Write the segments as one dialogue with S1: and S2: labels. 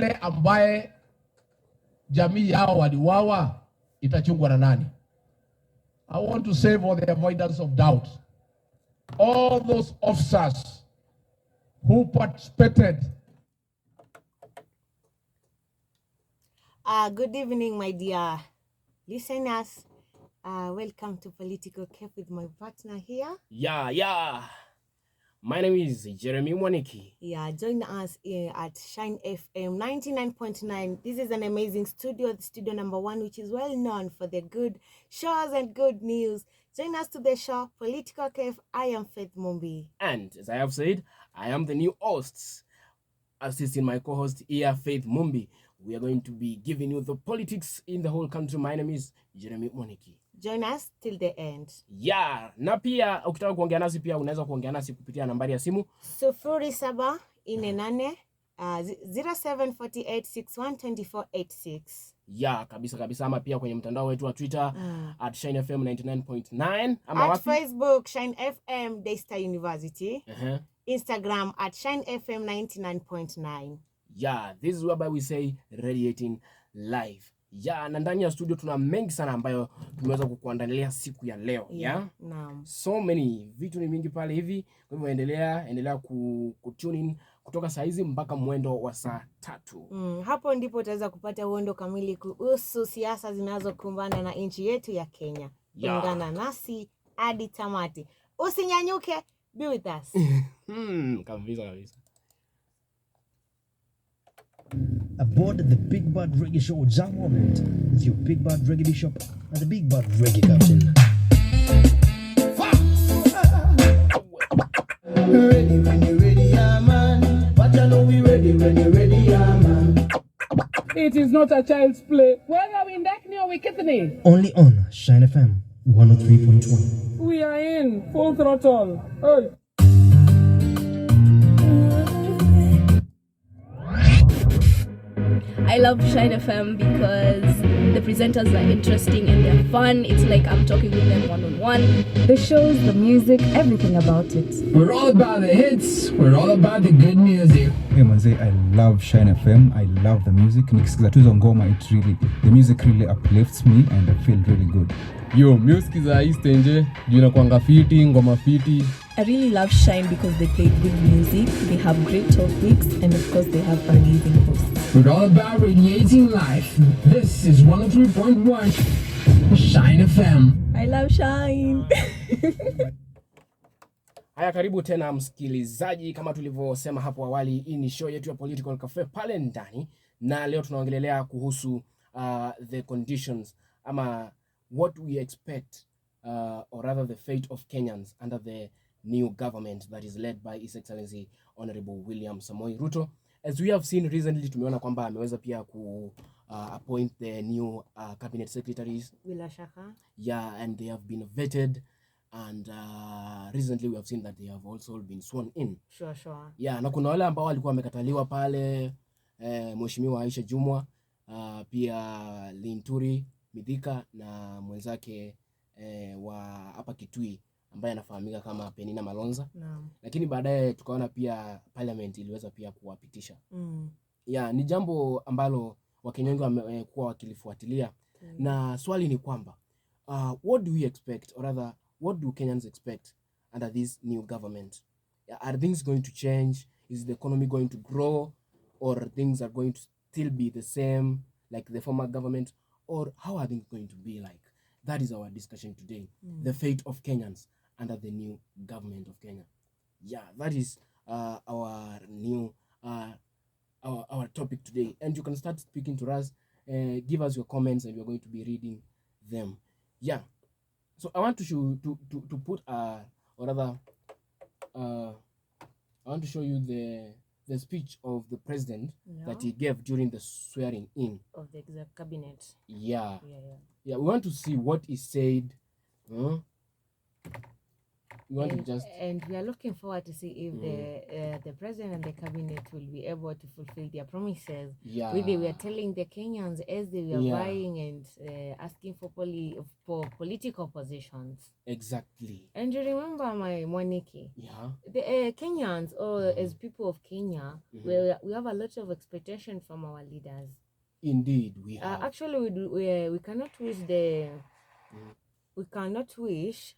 S1: wale ambaye jamii yao waliwawa itachungwa na nani? I want to say for the avoidance of doubt, all those officers who participated.
S2: Good evening, my dear listeners. Welcome to Political Cafe with my partner here.
S3: Yeah. My name is Reminix.
S2: Yeah, join us here at Shine FM 99.9. This is an amazing studio, the studio number 1, which is well known for the good shows and good news. Join us to the show, Political Cafe. I am Faith Mumbi.
S3: And as I have said, I am the new host, assisting my co-host here, Faith Mumbi. We are going to be giving you the politics in the whole country. My name is Reminix.
S2: Join us till the end.
S3: Yeah, na pia ukitaka kuongea nasi pia unaweza kuongea nasi kupitia nambari ya simu
S2: 0748 0748612486.
S3: Yeah, kabisa ama pia kwenye mtandao wetu wa Twitter @ShineFM 99.9 ama
S2: wapi? Facebook Shine FM Daystar University. Instagram @ShineFM 99.9.
S3: Yeah, this is whereby we say radiating live. Yeah, na ndani ya studio tuna mengi sana ambayo tumeweza kukuandalia siku ya leo. Yeah.
S2: Naam.
S3: So many vitu ni mingi pale hivi. Kwa hivyo endelea ku-tune in kutoka saa hizi mpaka mwendo wa saa 3.
S2: Hapo ndipo utaweza kupata uondo kamili kuhusu siasa zinazokumbana na nchi yetu ya Kenya. Ungana nasi hadi tamati. Usinyanyuke, be with us.
S3: Kabisa.
S4: Aboard the Big Bad Reggae Show Jam Moment with your Big Bad Reggae Bishop and the Big Bad Reggae Captain.
S5: Ready when you're ready, yeah, man. But I know we ready when you're ready, yeah, man.
S6: It is not a child's play. Whether we Ndakni or we Kitney.
S4: Only on Shine FM 103.1.
S6: We are in full throttle. Hey.
S7: I love Shine FM because the presenters are interesting and they're fun. It's like I'm talking with them one-on-one.
S8: The shows, the music, everything about it.
S9: We're all about the hits. We're all about the good music.
S10: Hey manze, I love Shine FM. I love the music. Nikisikiza tu ngoma, the music really uplifts me and I feel really good.
S11: Yo, music za East nje, juna kwanga fiti, ngoma fiti.
S12: I really love Shine because they play good music, they have great topics, and of course they have amazing hosts.
S9: We're all about radiating life. This is 103.1 Shine FM.
S12: I love Shine.
S3: Haya, karibu tena msikilizaji, kama tulivyosema hapo awali, hii ni show yetu ya Political Cafe pale ndani, na leo tunaongelelea kuhusu the conditions ama what we expect or rather the fate of Kenyans under the new government that is led by His Excellency Honorable William Samoei Ruto. As we have seen recently, tumeona kwamba ameweza pia ku appoint the new cabinet secretaries.
S2: Bila shaka.
S3: Yeah, and they have been vetted, and recently we have seen that they have also been sworn in.
S2: Sure.
S3: Yeah, na kuna wale ambao walikuwa wamekataliwa pale, Mheshimiwa Aisha Jumwa, pia Linturi Midhika na mwenzake wa hapa Kitui ambaye anafahamika kama Penina Malonza.
S2: Naam.
S3: Lakini baadaye tukaona pia parliament iliweza pia kuwapitisha. Yeah, ni jambo ambalo Wakenya wengi wamekuwa wakilifuatilia. Na swali ni kwamba what do we expect, or rather what do Kenyans expect under this new government? Are things going to change? Is the economy going to grow, or things are going to still be the same like the former government, or how are things going to be like? That is our discussion today. The fate of Kenyans under the new government of Kenya. Yeah, that is our new our topic today. And you can start speaking to us, give us your comments, and we're going to be reading them. Yeah. So I want to show to put or rather I want to show you the speech of the president that he gave during the swearing in
S2: of the exec cabinet.
S3: Yeah, we want to see what he said. We want to just
S2: and we are looking forward to see if the president and the cabinet will be able to fulfill their promises.
S3: Yeah.
S2: They were telling the Kenyans as they were buying and asking for political positions.
S3: Exactly.
S2: And you remember my Moniki?
S3: Yeah.
S2: The Kenyans, or as people of Kenya, we have a lot of expectation from our leaders.
S3: Indeed, we have.
S2: Actually, we cannot wish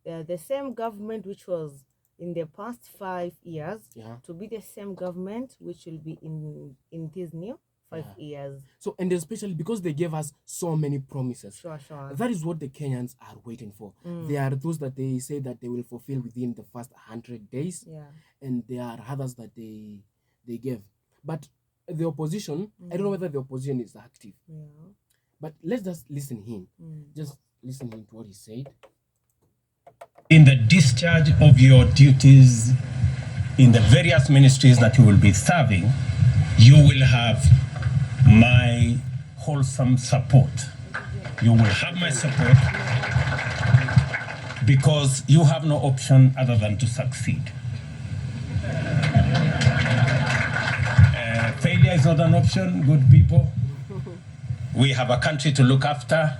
S2: the same government which was in the past 5 years to be the same government which will be in this new 5 years.
S3: So, and especially because they gave us so many promises.
S2: Sure.
S3: That is what the Kenyans are waiting for. There are those that they say that they will fulfill within the first 100 days.
S2: Yeah.
S3: And there are others that they gave. But the opposition, I don't know whether the opposition is active.
S2: Yeah.
S3: But let's just listen him. Just listen to what he said.
S13: In the discharge of your duties in the various ministries that you will be serving, you will have my wholesome support. You will have my support because you have no option other than to succeed. Failure is not an option, good people. We have a country to look after.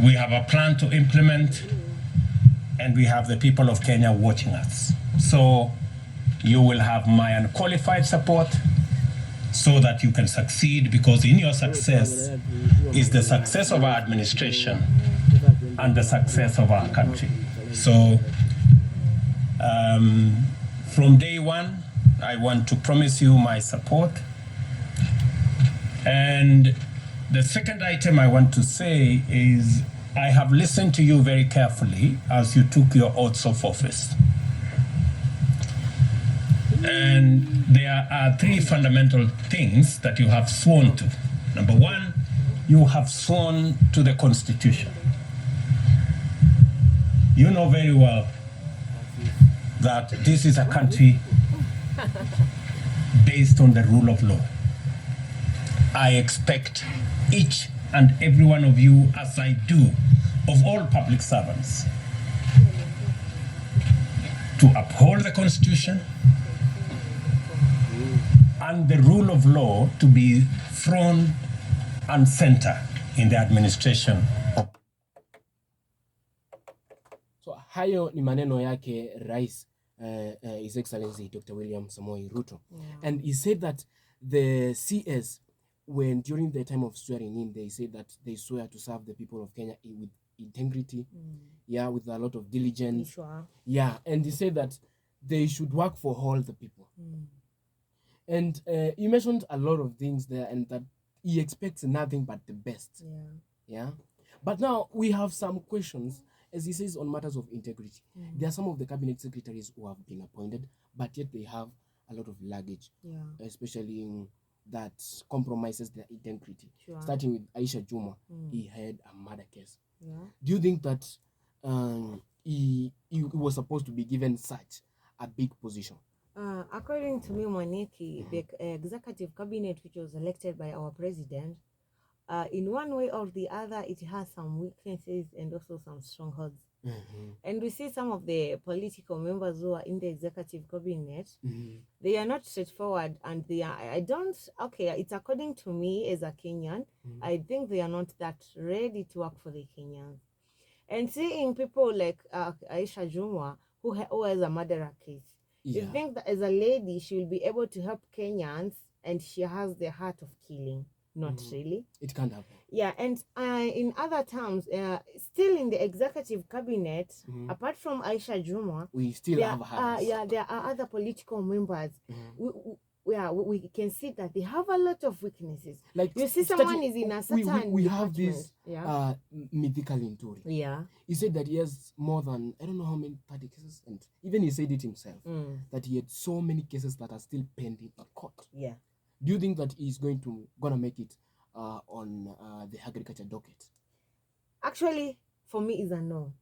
S13: We have a plan to implement. And we have the people of Kenya watching us. So you will have my unqualified support so that you can succeed, because in your success is the success of our administration and the success of our country. So from day one, I want to promise you my support. And the second item I want to say is I have listened to you very carefully as you took your oaths of office. And there are 3 fundamental things that you have sworn to. Number 1, you have sworn to the Constitution. You know very well that this is a country based on the rule of law. I expect each and every one of you, as I do of all public servants, to uphold the Constitution and the rule of law to be front and center in the administration.
S3: So hayo ni maneno yake Rais His Excellency Dr. William Samoei Ruto. And he said that the CS, when during the time of swearing in, they say that they swear to serve the people of Kenya with integrity, with a lot of diligence.
S2: Sure.
S3: And he said that they should work for all the people. And he mentioned a lot of things there, and that he expects nothing but the best. But now we have some questions, as he says, on matters of integrity. There are some of the cabinet secretaries who have been appointed, but yet they have a lot of luggage, especially in that compromises their integrity. Starting with Aisha Juma, he had a murder case. Do you think that he was supposed to be given such a big position?
S2: According to me, Moniki, the executive cabinet, which was elected by our president, in one way or the other, it has some weaknesses and also some strongholds. And we see some of the political members who are in the executive cabinet, they are not straightforward, and they are, it's according to me as a Kenyan, I think they are not that ready to work for the Kenyans. And seeing people like Aisha Juma, who has a murder case, you think that as a lady, she will be able to help Kenyans, and she has the heart of killing? Not really.
S3: It can't happen.
S2: And in other terms, still in the executive cabinet, apart from Aisha Juma,
S3: we still have others.
S2: There are other political members. We can see that they have a lot of weaknesses. Like you see, someone is in a certain
S3: we have this mythical Inturi. He said that he has more than, I don't know how many, 30 cases, and even he said it himself, that he had so many cases that are still pending in court. Do you think that he's gonna make it on the agriculture docket?
S2: Actually, for me, is a no.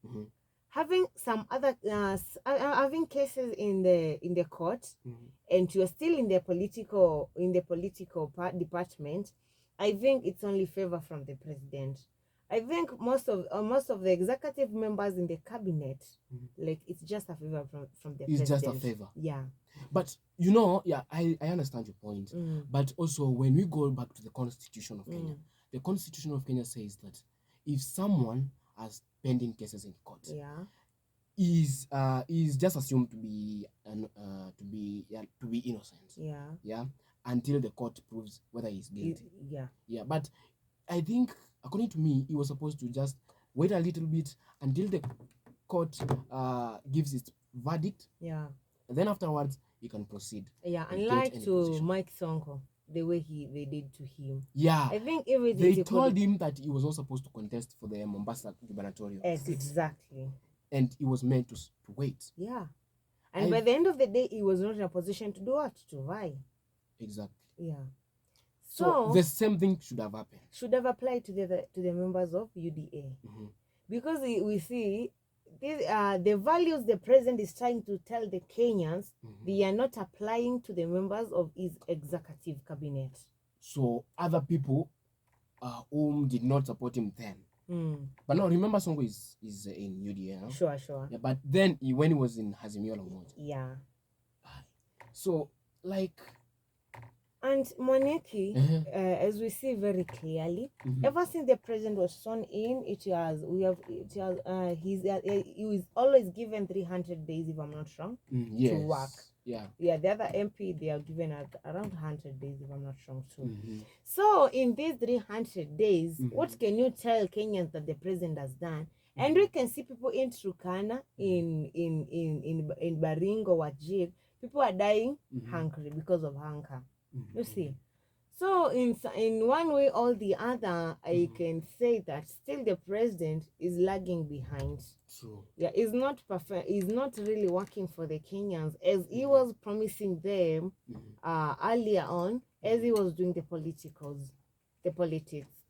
S2: Having some other having cases in the court, and you're still in the political department, I think it's only favor from the president. I think most of the executive members in the cabinet, like it's just a favor from the
S3: It's
S2: president.
S3: just a favor.
S2: Yeah.
S3: But you know, yeah, I understand your point. But also when we go back to the Constitution of Kenya, the Constitution of Kenya says that if someone has pending cases in court, is just assumed to be innocent. Yeah. Until the court proves whether he's guilty. Yeah. But I think, according to me, he was supposed to just wait a little bit until the court gives its verdict.
S2: Yeah.
S3: And then afterwards, he can proceed.
S2: Yeah, unlike to Mike Sonko, the way they did to him.
S3: Yeah.
S2: I think everything
S3: they told him that he was not supposed to contest for the Mombasa gubernatorial.
S2: Exactly.
S3: And he was meant to wait.
S2: Yeah. And by the end of the day, he was not in a position to do what? To vie.
S3: Exactly.
S2: Yeah.
S3: So the same thing should have happened.
S2: Should have applied to the members of UDA. Because we see the values the president is trying to tell the Kenyans, they are not applying to the members of his executive cabinet.
S3: So other people whom did not support him then. But now remember, Sonko is in UDA. No?
S2: Sure.
S3: Yeah, but then when he was in Azimio la Umoja.
S2: Yeah.
S3: So like.
S2: And Moneki, as we see very clearly, ever since the president was sworn in, he was always given 300 days, if I'm not wrong, to work.
S3: Yeah.
S2: The other MP, they are given around 100 days, if I'm not wrong, too. So in these 300 days, what can you tell Kenyans that the president has done? And we can see people in Turkana, in Baringo, Wajir, people are dying hungry because of hunger. You see, so in one way or the other, I can say that still the president is lagging behind.
S3: True.
S2: Yeah, he's not perfect. He's not really working for the Kenyans as he was promising them earlier on, as he was doing the politics,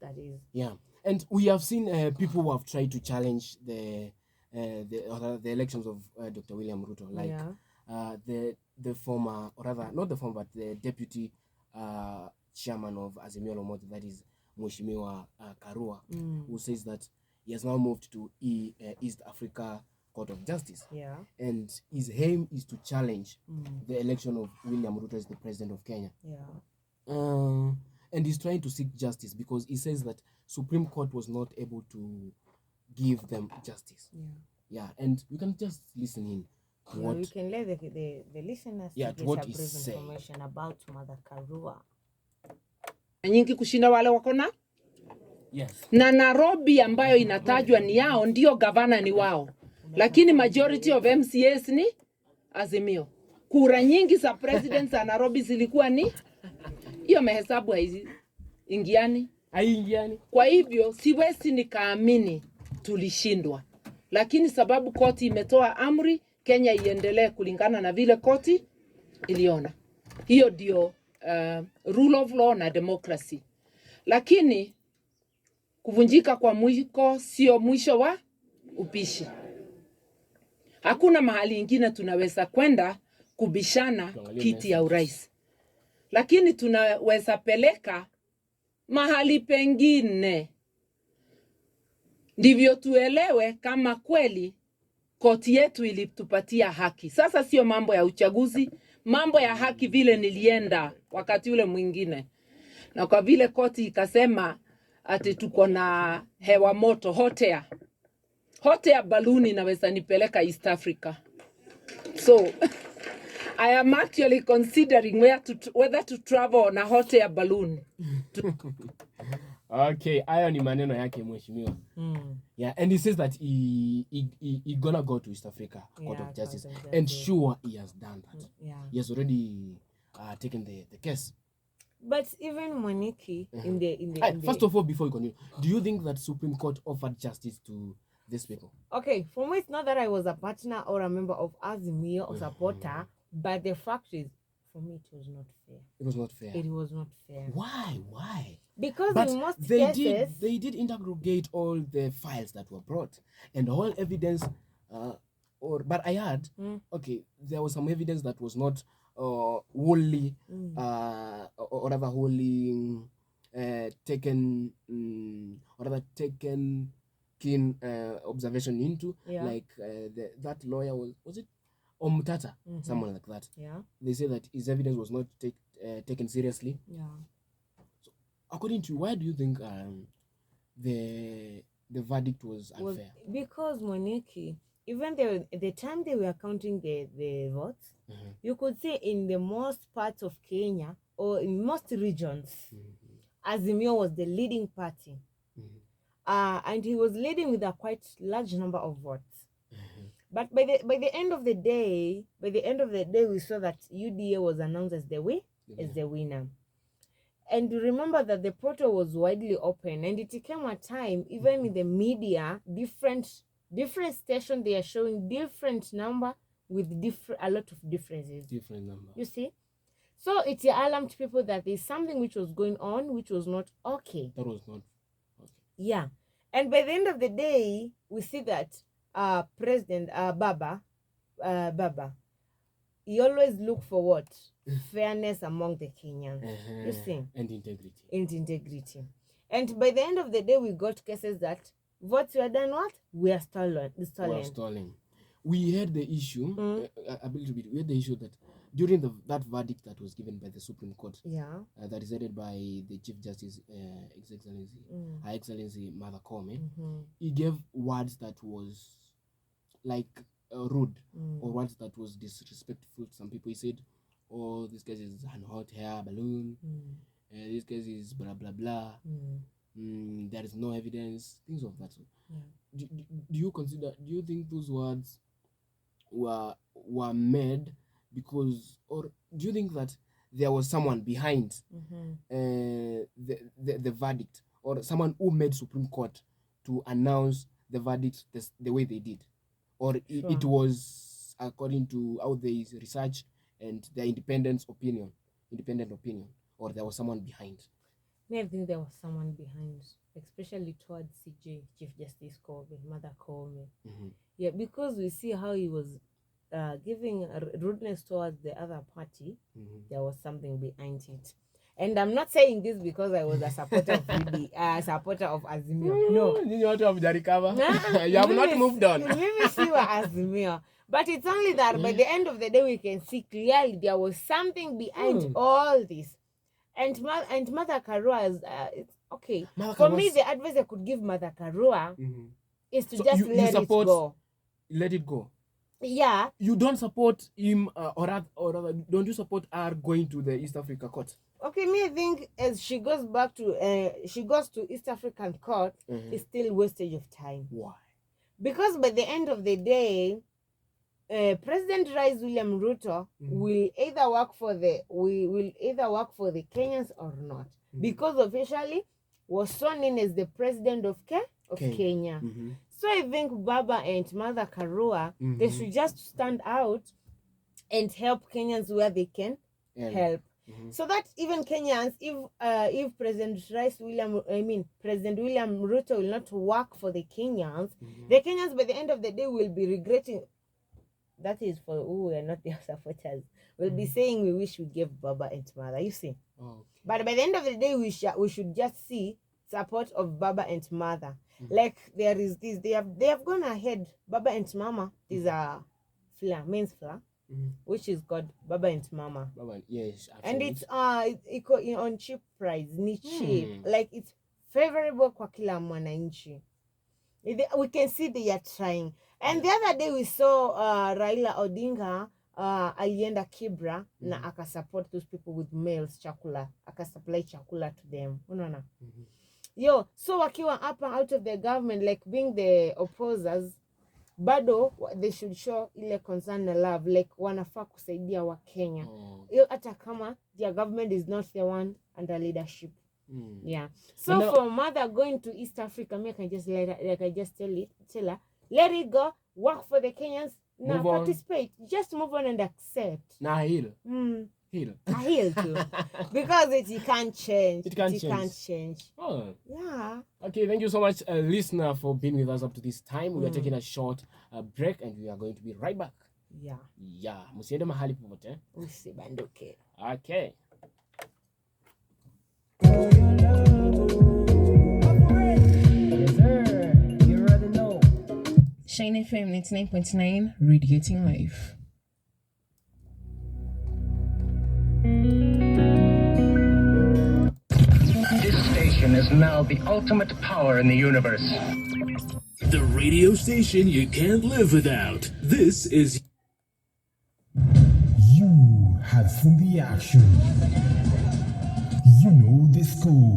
S2: that is. Yeah,
S3: and we have seen people who have tried to challenge the elections of Dr. William Ruto, like the former, or rather not the former, but the deputy chairman of Azimio la Umoja, that is Mheshimiwa Karua, who says that he has now moved to East Africa Court of Justice.
S2: Yeah.
S3: And his aim is to challenge the election of William Ruto as the president of Kenya.
S2: Yeah.
S3: And he's trying to seek justice because he says that Supreme Court was not able to give them justice. Yeah. And we can just listen in.
S2: We can let the listeners
S3: get what he said
S2: information about Mother Karua.
S6: Nyingi kushinda wale wakona?
S3: Yes.
S6: Na Nairobi ambayo inatajwa ni yao, ndio gavana ni wao. Lakini majority of MCAs ni Azimio. Kura nyingi za president za Nairobi zilikuwa ni hiyo, mahesabu ingiani. Kwa hivyo siwezi nikaamini tulishindwa. Lakini sababu koti imetoa amri Kenya iendelee kulingana na vile koti iliona. Hiyo ndio rule of law na democracy. Lakini kuvunjika kwa mwiko sio mwisho wa upishi. Hakuna mahali ingine tunaweza kwenda kubishana kiti ya urais. Lakini tunaweza peleka mahali pengine. Ndivyo tuelewe kama kweli koti yetu ilitupatia haki. Sasa sio mambo ya uchaguzi, mambo ya haki vile nilienda wakati ule mwingine. Na kwa vile koti ikasema ati tuko na hewa moto, hot air balloon inaweza nipeleka East Africa. So I am actually considering whether to travel on a hot air balloon.
S3: Okay, hayo ni maneno yake mheshimiwa. Yeah, and he says that he gonna go to East Africa Court of Justice, and sure he has done that. He has already taken the case.
S2: But even Moniki in the
S3: first of all, before you continue, do you think that Supreme Court offered justice to these people?
S2: Okay, for me, it's not that I was a partner or a member of Azimio or supporter, but the fact is, for me, it was not fair.
S3: It was not fair.
S2: It was not fair.
S3: Why?
S2: Because
S3: but
S2: in most
S3: cases, they did interrogate all the files that were brought and all evidence. But I heard, okay, there was some evidence that was not wholly, or rather wholly taken or rather taken keen observation into. Like that lawyer was it Omtata, someone like that. They say that his evidence was not taken seriously. So according to you, why do you think the verdict was unfair?
S2: Because Moniki, even the time they were counting the votes, you could say in the most parts of Kenya or in most regions, Azimio was the leading party. And he was leading with a quite large number of votes. But by the end of the day, we saw that UDA was announced as the winner. And remember that the portal was widely open, and it came a time, even in the media, different stations, they are showing different number with a lot of differences.
S3: Different number.
S2: You see? So it alarmed people that there's something which was going on, which was not okay.
S3: That was not okay.
S2: Yeah. And by the end of the day, we see that President Baba, he always look for what? Fairness among the Kenyans. You see?
S3: And integrity.
S2: Integrity. And by the end of the day, we got cases that votes were done what? We are stolen.
S3: We had the issue, we had the issue that during that verdict that was given by the Supreme Court, that is headed by the Chief Justice, Her Excellency Martha Koome, he gave words that was like rude or words that was disrespectful to some people. He said, "Oh, this case is an hot air balloon. This case is blah blah blah. There is no evidence." Things of that sort. Do you think those words were made because, or do you think that there was someone behind the verdict, or someone who made Supreme Court to announce the verdict the way they did, or it was according to how they research and their independent opinion, or there was someone behind?
S2: I think there was someone behind, especially towards CJ, Chief Justice Mother Koome. Yeah, because we see how he was giving rudeness towards the other party. There was something behind it. And I'm not saying this because I was a supporter of supporter of Azimio. No.
S3: You have not moved on.
S2: Maybe she was Azimio. But it's only that by the end of the day, we can see clearly there was something behind all this. And Mother Karua is, okay. For me, the advice I could give Mother Karua is to just let it go.
S3: Let it go.
S2: Yeah.
S3: You don't support him, or rather, don't you support her going to the East Africa court?
S2: Okay, me I think as she goes to East African court, it's still wastage of time.
S3: Why?
S2: Because by the end of the day, President Rais William Ruto will either work for the Kenyans or not, because officially was sworn in as the president of Kenya. So I think Baba and Mother Karua, they should just stand out and help Kenyans where they can help. So that even Kenyans, if President William Ruto will not work for the Kenyans by the end of the day will be regretting. That is for who are not their supporters. We'll be saying we wish we gave Baba and Mother. You see. But by the end of the day, we should just see support of Baba and Mother. Like there is this, they have gone ahead. Baba and Mama is a men's flour, which is called Baba and Mama.
S3: Yes,
S2: and it's on cheap price, ni cheap. Like it's favorable kwa kila mwananchi. We can see they are trying. And the other day we saw Raila Odinga alienda Kibra na akasupport those people with meals, chakula, akasupply chakula to them. Unaona? So wakiwa hapa out of the government, like being the opposers, bado they should show ile concern na love, like wanafaa kusaidia wa Kenya. Hata kama their government is not the one under leadership. Yeah. So for Mother going to East Africa, me I can just tell her, let it go, work for the Kenyans, now participate. Just move on and accept.
S3: Now heal.
S2: Heal too. Because it can't change. It can't change.
S3: Oh.
S2: Yeah.
S3: Okay, thank you so much, listener, for being with us up to this time. We are taking a short break and we are going to be right back.
S2: Yeah.
S3: Yeah. Musiende mahali popote.
S2: Usibanduke.
S3: Okay.
S14: Shine FM 99.9, radiating life.
S15: This station is now the ultimate power in the universe.
S16: The radio station you can't live without. This is...
S9: You have seen the action. You know the score.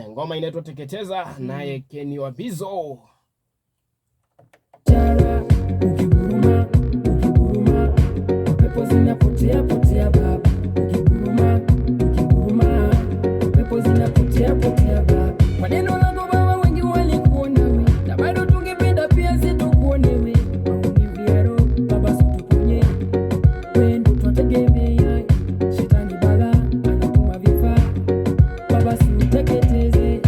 S3: Ngoma inaitwa Teketeza naye Kenny Wabizo.
S17: Ukiguruma, pepo zinapotea baba. Ukiguruma, pepo zinapotea baba. Kwa neno lako baba wengi walikuona we, na bado tungependa pia situkuone we. Maumivu ya roho baba situponye, wewe ndo twategemea. Shetani bala anatuma vifaa, baba siuteketeze.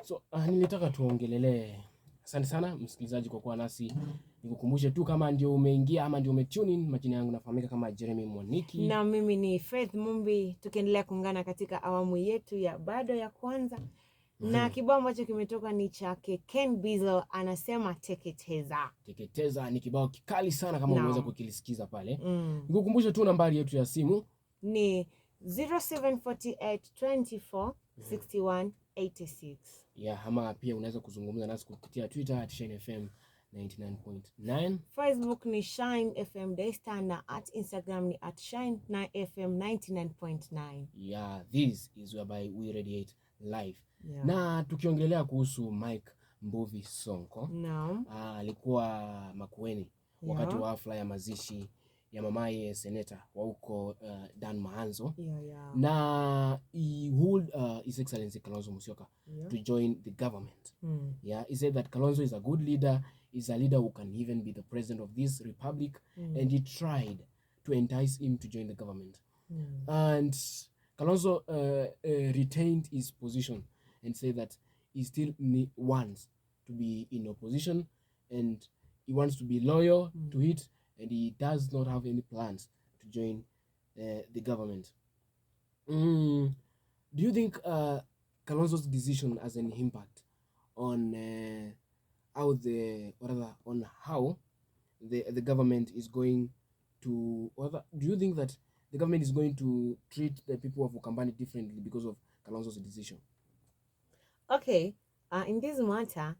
S3: So nilitaka tuongelele. Asante sana msikilizaji kwa kuwa nasi. Nikukumbushe tu kama ndio umeingia ama ndio umetune in, majina yangu nafahamika kama Jeremy Mwaniki.
S2: Na mimi ni Faith Mumbi, tukiendelea kuungana katika awamu yetu ya bado ya kwanza. Na kibao ambacho kimetoka ni chake Ken Bizzle, anasema Teketeza.
S3: Teketeza ni kibao kikali sana kama unaweza kukilisikiza pale. Nikukumbushe tu nambari yetu ya simu
S2: ni 0748246186.
S3: Yeah, ama pia unaweza kuzungumza nasi kupitia Twitter @ShineFM 99.9.
S2: Facebook ni Shine FM Daystar na @Instagram ni @Shine9FM 99.9.
S3: Yeah, this is whereby we radiate live.
S2: Yeah.
S3: Na tukiongelea kuhusu Mike Mbuvi Sonko. Alikuwa Makueni wakati wa hafla ya mazishi ya mamaye seneta wa huko Dan Mahanzo. Na he would His Excellency Kalonzo Musyoka to join the government. He said that Kalonzo is a good leader, is a leader who can even be the president of this republic, and he tried to entice him to join the government. And Kalonzo retained his position and said that he still wants to be in opposition and he wants to be loyal to it, and he does not have any plans to join the government. Do you think Kalonzo's decision has an impact on how the government is going to, do you think that the government is going to treat the people of Ukambani differently because of Kalonzo's decision?
S2: Okay, in this matter,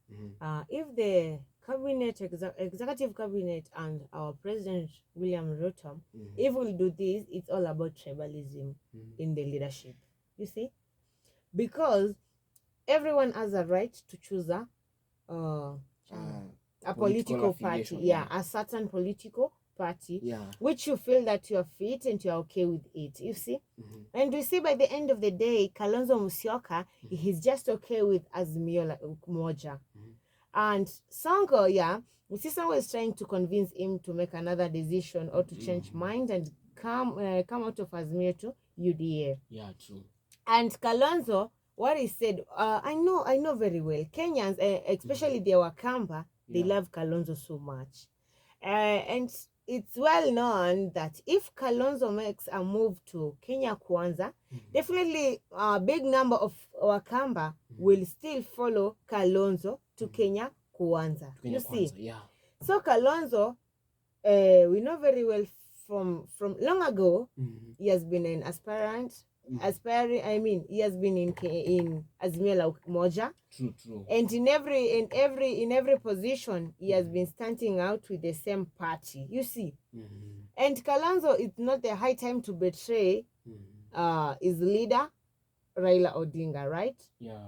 S2: if the cabinet, executive cabinet and our president William Ruto, if we'll do this, it's all about tribalism in the leadership, you see, because everyone has a right to choose a political party, a certain political party, which you feel that you're fit and you're okay with it, you see. And we see by the end of the day, Kalonzo Musyoka, he's just okay with Azimio Moja. And Sonko, we see someone is trying to convince him to make another decision or to change mind and come out of Azimio to UDA.
S3: Yeah, true.
S2: And Kalonzo, what he said, I know very well. Kenyans, especially the Wakamba, they love Kalonzo so much. And it's well known that if Kalonzo makes a move to Kenya Kwanza, definitely a big number of Wakamba will still follow Kalonzo to Kenya Kwanza.
S3: Kenya
S2: You see?
S3: Kwanza, yeah.
S2: So Kalonzo, we know very well from long ago, he has been an aspirant. He has been in Azimio la Umoja.
S3: True.
S2: And in every position, he has been standing out with the same party. You see, and Kalonzo, it's not the high time to betray his leader, Raila Odinga, right?
S3: Yeah.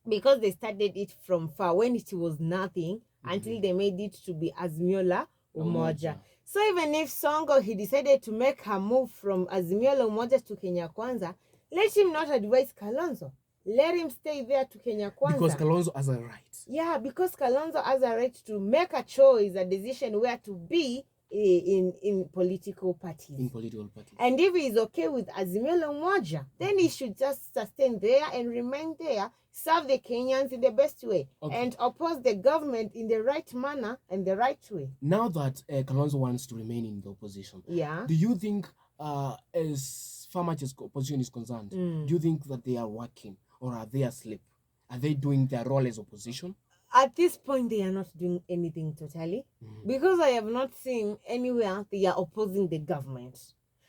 S2: Because they started it from far when it was nothing until they made it to be Azimio la Umoja. So even if Songo, he decided to make her move from Azimio la Umoja to Kenya Kwanza, let him not advise Kalonzo. Let him stay there to Kenya Kwanza.
S3: Because Kalonzo has a right.
S2: Yeah, because Kalonzo has a right to make a choice, a decision where to be in political parties.
S3: In political parties.
S2: And if he is okay with Azimio la Umoja, then he should just sustain there and remain there, serve the Kenyans in the best way, and oppose the government in the right manner and the right way.
S3: Now that Kalonzo wants to remain in the opposition, do you think, as far much as opposition is concerned, do you think that they are working or are they asleep? Are they doing their role as opposition?
S2: At this point, they are not doing anything totally, because I have not seen anywhere they are opposing the government.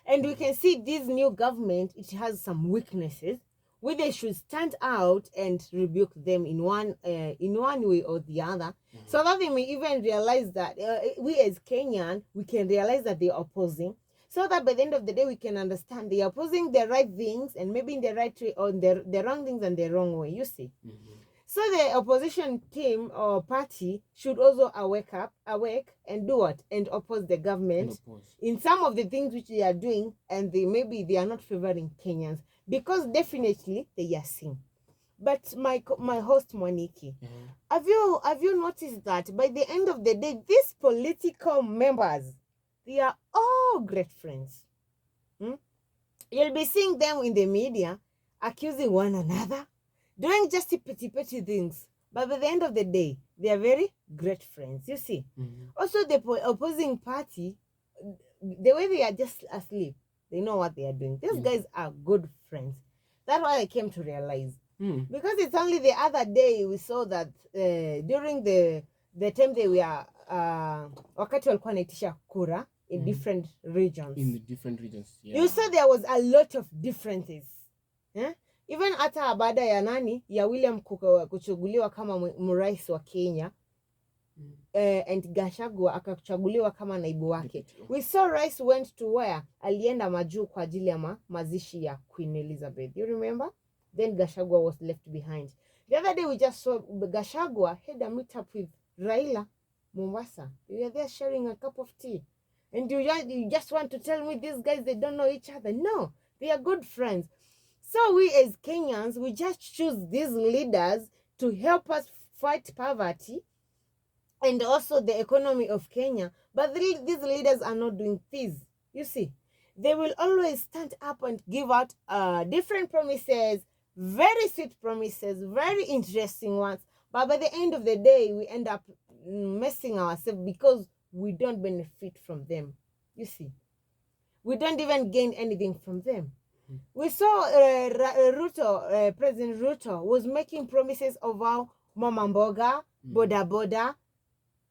S2: And we can see this new government, it has some weaknesses, where they should stand out and rebuke them in one way or the other, so that they may even realize that we as Kenyan, we can realize that they are opposing, so that by the end of the day, we can understand they are opposing the right things and maybe in the right way, or the wrong things and the wrong way, you see. So the opposition team or party should also awake and do what? And oppose the government in some of the things which they are doing, and maybe they are not favoring Kenyans, because definitely they are seeing. But my host Moniki, have you noticed that by the end of the day, these political members, they are all great friends. You'll be seeing them in the media accusing one another, doing just petty things. But by the end of the day, they are very great friends, you see. Also, the opposing party, the way they are just asleep, they know what they are doing. These guys are good friends. That's what I came to realize. Because it's only the other day we saw that during the time they were wakati walikuwa wanaitisha kura in different regions.
S3: In the different regions, yeah.
S2: You saw there was a lot of differences. Even hata baada ya ya William kuchaguliwa kama mrais wa Kenya, and Gachagua akachaguliwa kama naibu wake. We saw Rice went to where? Alienda majuu kwa ajili ya mazishi ya Queen Elizabeth. You remember? Then Gachagua was left behind. The other day we just saw Gachagua had a meet up with Raila Mombasa. They were there sharing a cup of tea. And you just want to tell me these guys, they don't know each other? No, they are good friends. So we as Kenyans, we just choose these leaders to help us fight poverty and also the economy of Kenya. But these leaders are not doing this. You see, they will always stand up and give out different promises, very sweet promises, very interesting ones. But by the end of the day, we end up messing ourselves because we don't benefit from them. You see, we don't even gain anything from them. We saw President Ruto was making promises of our Mama Mboga, boda.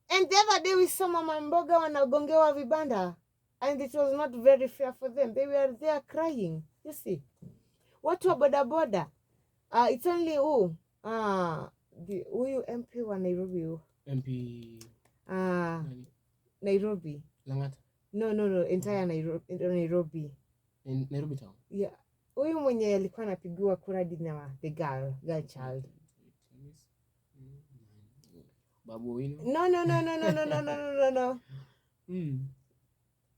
S2: And the other day we saw Mama Mboga wanagongewa vibanda. And it was not very fair for them. They were there crying. You see. Watu wa boda. It's only who? Huyu MP wa Nairobi who?
S3: MP...
S2: Nairobi.
S3: Langata?
S2: No. Entire Nairobi.
S3: In Nairobi town?
S2: Yeah. Huyu mwenye alikuwa anapigiwa kura na the girl child.
S3: Babu Wino?
S2: No.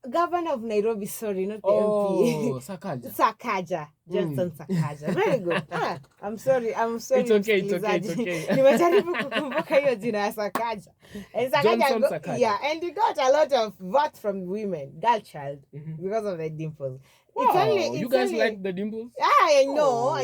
S2: Governor of Nairobi, sorry, not the MP.
S3: Sakaja.
S2: Sakaja. Johnson Sakaja. Very good. I'm sorry.
S3: It's okay.
S2: Nimejaribu kukumbuka hiyo jina ya Sakaja. And
S3: Johnson Sakaja.
S2: Yeah, and he got a lot of votes from women, girl child, because of the dimples.
S3: Wow, you guys like the dimples?
S2: I know.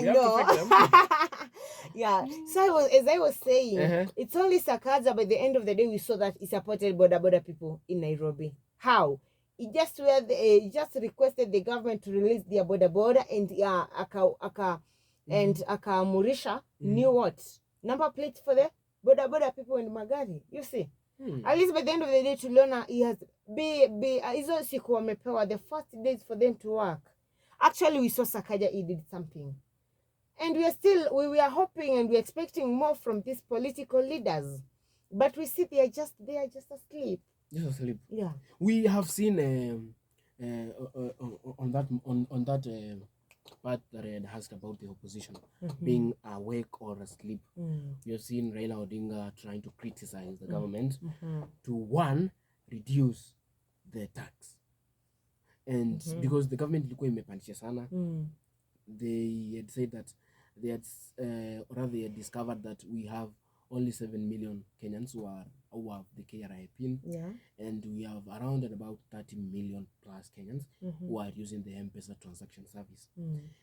S2: Yeah. So as I was saying, it's only Sakaja. By the end of the day, we saw that he supported boda people in Nairobi. How? he just requested the government to release their border and akaamurisha new what number plate for the border people and magari, you see. At least by the end of the day tuliona he has hizo siku wamepewa the first days for them to work. Actually we saw Sakaja, he did something, and we are hoping and we're expecting more from these political leaders, but we see they are just asleep.
S3: Just asleep.
S2: Yeah,
S3: we have seen on that part that I had asked about the opposition being awake or asleep. We have seen Raila Odinga trying to criticize the government to one, reduce the tax, and because the government ilikuwa imepandisha sana, they had said that they had they had discovered that we have only 7 million Kenyans who have the KRA PIN, and we have around about 30 million plus Kenyans who are using the M-Pesa transaction service.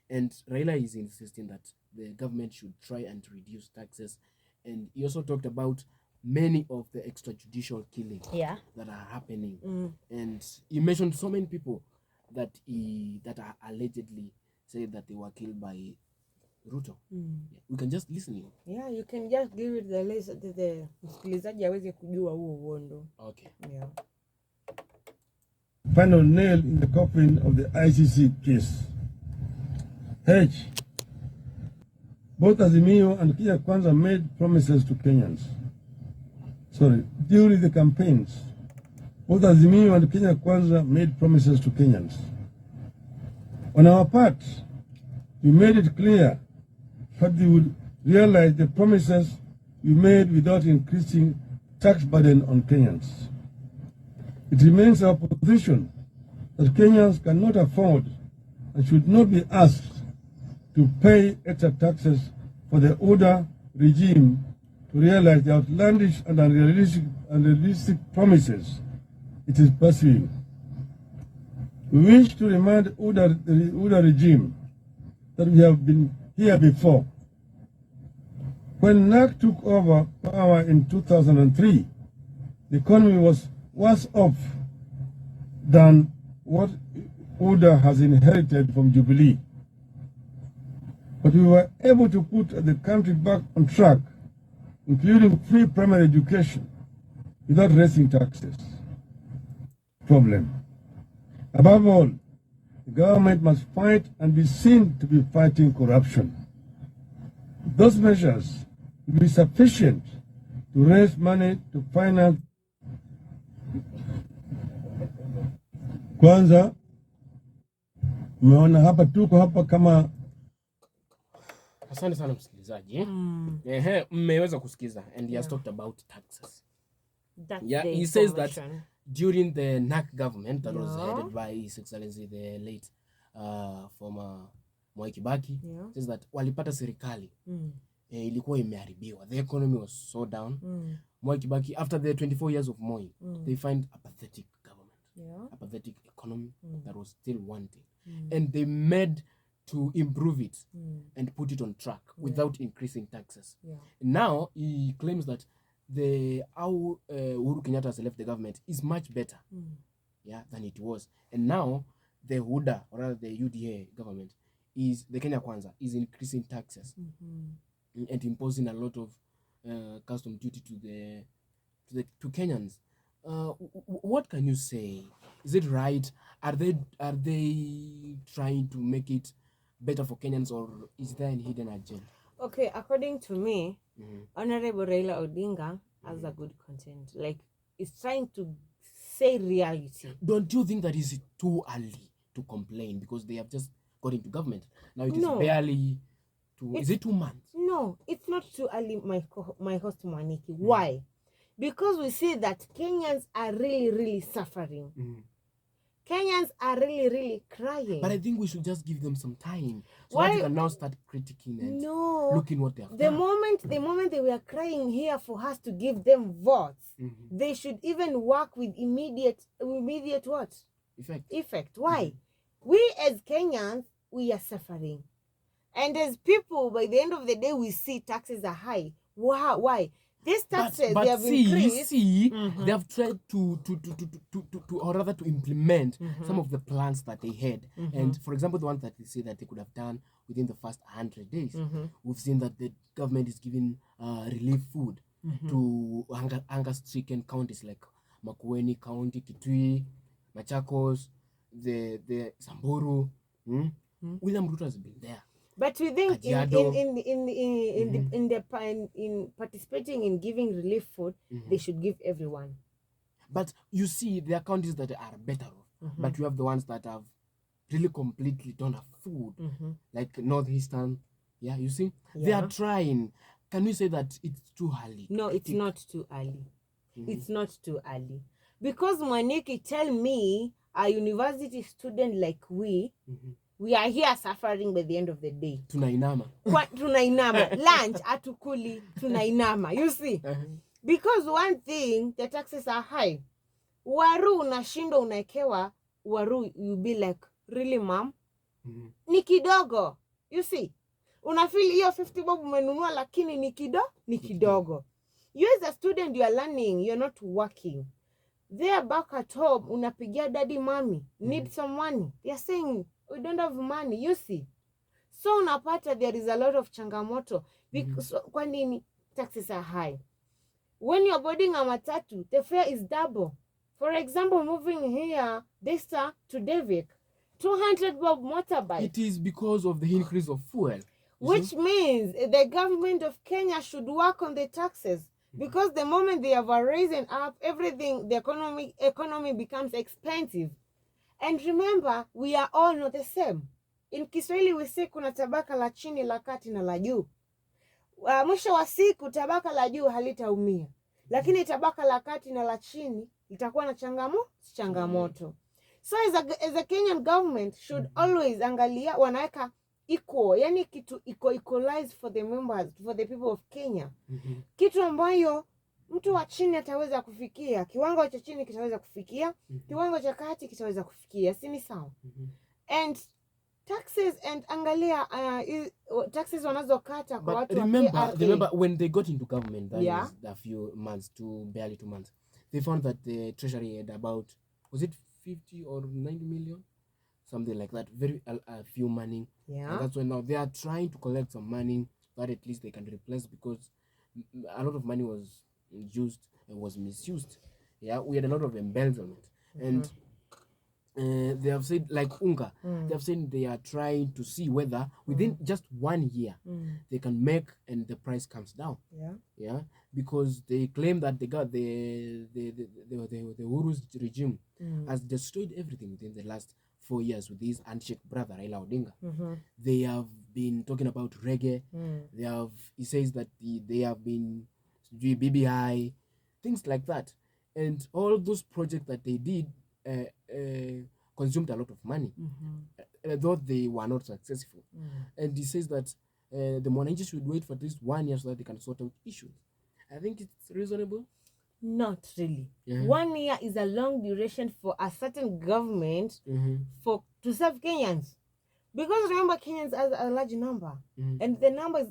S3: And Raila is insisting that the government should try and reduce taxes, and he also talked about many of the extrajudicial killings that are happening, and he mentioned so many people that are allegedly said that they were killed by Ruto. We can just listen in.
S2: Yeah, you can just give it the msikilizaji aweze kujua huo uondo.
S3: Okay.
S2: Yeah.
S18: Final nail in the coffin of the ICC case. H. Both Azimio and Kenya Kwanza made promises to Kenyans. During the campaigns, both Azimio and Kenya Kwanza made promises to Kenyans. On our part, we made it clear that we would realize the promises we made without increasing tax burden on Kenyans. It remains our position that Kenyans cannot afford and should not be asked to pay extra taxes for the older regime to realize the outlandish and unrealistic promises it is pursuing. We wish to remind the older regime that we have been here before. When NAC took over power in 2003, the economy was worse off than what UDA has inherited from Jubilee. But we were able to put the country back on track, including free primary education, without raising taxes. Problem. Above all, the government must fight and be seen to be fighting corruption. Those measures will be sufficient to raise money to finance. Kwanza, umeona hapa tuko hapa kama.
S3: Asante sana msikilizaji. Mmeweza kusikiza, and he has talked about taxes. He says that during the NAC government that was headed by His Excellency the late former Mwai Kibaki, says that walipata serikali ilikuwa imeharibiwa. The economy was so down. Mwai Kibaki, after the 24 years of Moi, they find a pathetic government, a pathetic economy that was still wanting, and they made to improve it and put it on track without increasing taxes. Now he claims that how Uhuru Kenyatta has left the government is much better than it was, and now the UDA, or rather the UDA government, is the Kenya Kwanza is increasing taxes and imposing a lot of custom duty to Kenyans. What can you say? Is it right? Are they trying to make it better for Kenyans, or is there any hidden agenda?
S2: Okay, according to me, Honorable Raila Odinga has a good content. Like, it's trying to say reality.
S3: Don't you think that is too early to complain because they have just got into government? Now it is barely is it 2 months?
S2: No, it's not too early, my host Maniki. Why? Because we see that Kenyans are really, really suffering. Kenyans are really, really crying.
S3: But I think we should just give them some time so that you can now start critiquing and looking what they have
S2: done. The moment they were crying here for us to give them votes, they should even work with immediate what? Effect. Why? We as Kenyans, we are suffering. And as people, by the end of the day, we see taxes are high. Why? These taxes
S3: but
S2: they have increased.
S3: they have tried to or rather to implement some of the plans that they had. And for example, the ones that they say that they could have done within the first 100 days. We've seen that the government is giving relief food to hunger-stricken counties like Makueni County, Kitui, Machakos, the Samburu. William Ruto has been there.
S2: But we think in participating in giving relief food, they should give everyone.
S3: But you see, there are counties that are better off, but you have the ones that have really completely don't have food, like Northeastern. Yeah, you see, they are trying. Can we say that it's too early?
S2: No, it's not too early. It's not too early. Because Mwaniki, tell me, a university student like we are here suffering by the end of the day.
S3: Tunainama.
S2: Tunainama. Lunch, atukuli, tunainama. You see? Because one thing, the taxes are high. Waru unashindo unaekewa, waru, you be like, really, mom? Ni kidogo. You see? Unafeel hiyo 50 bob umenunua lakini ni kidogo. You as a student, you are learning, you're not working. There back at home, unapigia daddy, mommy, need some money. They're saying, we don't have money, you see. So unapata there is a lot of changamoto. Because kwa nini taxes are high? When you're boarding a matatu, the fare is double. For example, moving here, Desta to Devik, 200 bob motorbike.
S3: It is because of the increase of fuel.
S2: Which means the government of Kenya should work on the taxes. Because the moment they have risen up, everything, the economy becomes expensive. And remember, we are all not the same. In Kiswahili we say kuna tabaka la chini, la kati na la juu. Mwisho wa siku tabaka la juu halitaumia. Lakini tabaka la kati na la chini litakuwa na changamoto. So as a Kenyan government should always angalia wanaweka equal, yani kitu equalize for the members, for the people of Kenya. Kitu ambayo mtu wa chini ataweza kufikia, kiwango cha chini kitaweza kufikia, kiwango cha kati kitaweza kufikia, si ni sawa? And taxes and angalia taxes wanazokata kwa watu wa KRA.
S3: Remember when they got into government, that is a few months to barely 2 months, they found that the treasury had about, was it 50 or 90 million? Something like that, very few money. And that's when now they are trying to collect some money that at least they can replace, because a lot of money was used and was misused. Yeah, we had a lot of embezzlement. And they have said, like Unga, they have said they are trying to see whether within just 1 year they can make and the price comes down. Yeah, because they claim that they got the Uru's regime has destroyed everything within the last 4 years with his handshake brother Raila Odinga. They have been talking about reggae. He says that they have been doing BBI, things like that, and all those projects that they did consumed a lot of money, though they were not successful. And he says that the Mwananchi should wait for at least 1 year so that they can sort out issues. I think it's reasonable.
S2: Not really. 1 year is a long duration for a certain government to serve Kenyans. Because remember, Kenyans has a large number. And the numbers,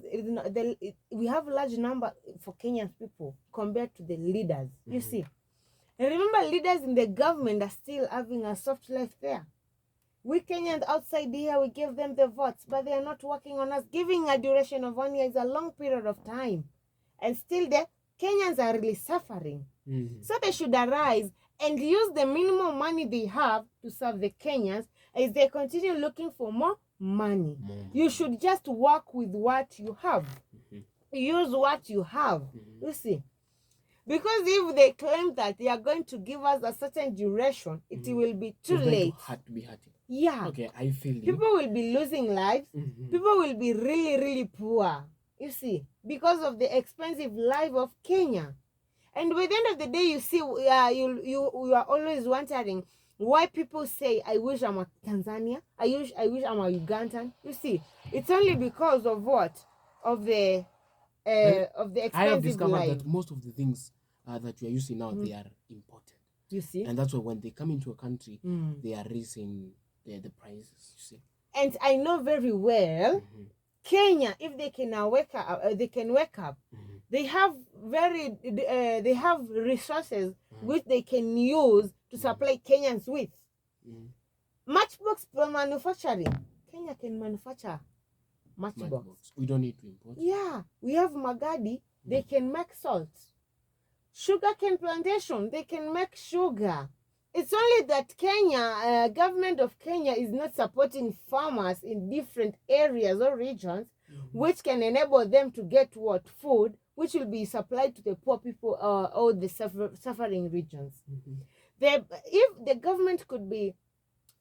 S2: we have a large number for Kenyan people compared to the leaders. You see. And remember, leaders in the government are still having a soft life there. We Kenyans outside here, we give them the votes, but they are not working on us. Giving a duration of 1 year is a long period of time. And still the Kenyans are really suffering. So they should arise and use the minimum money they have to serve the Kenyans as they continue looking for more money. You should just work with what you have. Use what you have. You see. Because if they claim that they are going to give us a certain duration, it will be too late. Yeah.
S3: Okay, I feel you.
S2: People will be losing lives. People will be really, really poor. You see, because of the expensive life of Kenya. And by the end of the day, you see, you are always wondering why people say, I wish I'm a Tanzania. I wish I'm a Ugandan. You see, it's only because of what? Of the expensive
S3: I have discovered
S2: life.
S3: that most of the things that we are using now, they are imported.
S2: You see?
S3: And that's why when they come into a country, they are raising the prices, you see.
S2: And I know very well, Kenya, if they can wake up, they have they have resources which they can use to supply Kenyans with. Matchbox manufacturing. Kenya can manufacture matchbox.
S3: We don't need to import.
S2: Yeah, we have Magadi. They can make salt. Sugar cane plantation. They can make sugar. It's only that Kenya, government of Kenya is not supporting farmers in different areas or regions, which can enable them to get what food, which will be supplied to the poor people or the suffering regions. If the government could be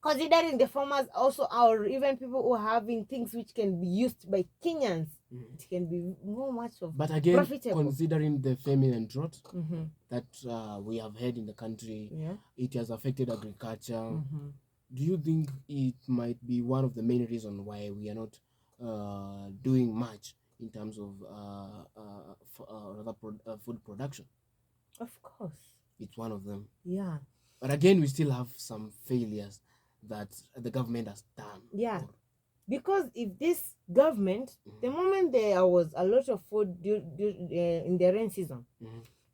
S2: considering the farmers also, or even people who are having things which can be used by Kenyans, it can be more much of
S3: But again,
S2: profitable.
S3: considering the famine and drought that we have had in the country, it has affected agriculture. Do you think it might be one of the main reasons why we are not doing much in terms of food production?
S2: Of course.
S3: It's one of them.
S2: Yeah.
S3: But again, we still have some failures that the government has done.
S2: Yeah. Because if this government, the moment there was a lot of food in the rain season,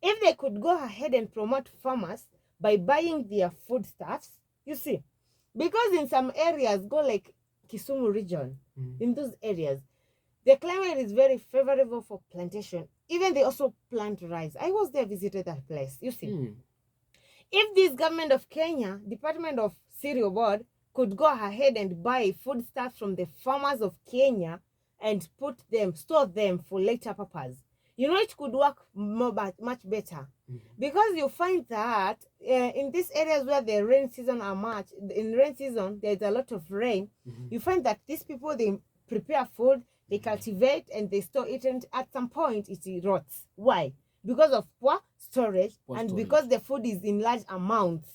S2: if they could go ahead and promote farmers by buying their foodstuffs, you see, because in some areas, go like Kisumu region, in those areas, the climate is very favorable for plantation. Even they also plant rice. I was there, visited that place. You see, if this government of Kenya, Department of Cereal Board, could go ahead and buy foodstuffs from the farmers of Kenya and store them for later purpose, you know, it could work much better. Because you find that in these areas where the rain season in rain season, there's a lot of rain, you find that these people, they prepare food, they cultivate, and they store it, and at some point it rots. Why? Because of poor storage, because the food is in large amounts.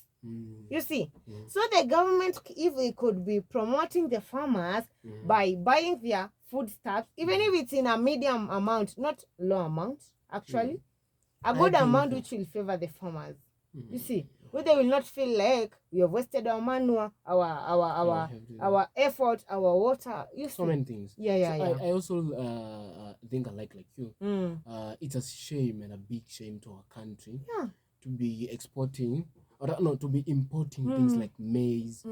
S2: You see, so the government, if it could be promoting the farmers by buying their foodstuffs, even if it's in a medium amount, not low amount, actually, a good amount which will favor the farmers. You see, where they will not feel like we have wasted our manure, our effort, our water. You see,
S3: so many things.
S2: Yeah.
S3: I also think I like you. It's a shame and a big shame to our country to be exporting, or no, to be importing things like maize,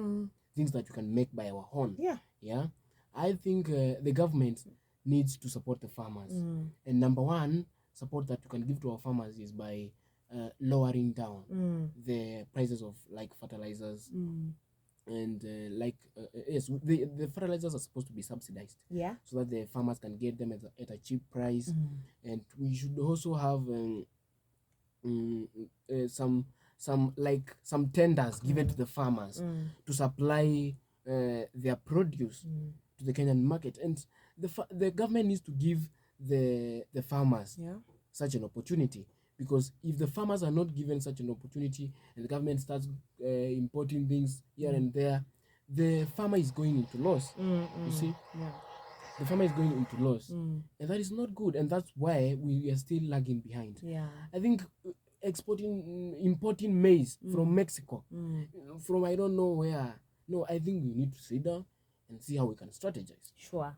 S3: things that we can make by our own. Yeah. I think the government needs to support the farmers, and number one support that we can give to our farmers is by lowering down the prices of like fertilizers. And yes, the fertilizers are supposed to be subsidized, so that the farmers can get them at a cheap price. And we should also have some tenders given to the farmers to supply their produce to the Kenyan market. And the government needs to give the farmers such an opportunity, because if the farmers are not given such an opportunity and the government starts importing things here and there, the farmer is going into loss. You see, the farmer is going into loss, and that is not good, and that's why we are still lagging behind. I think importing maize from Mexico, from I don't know where. No, I think we need to sit down and see how we can strategize.
S2: Sure.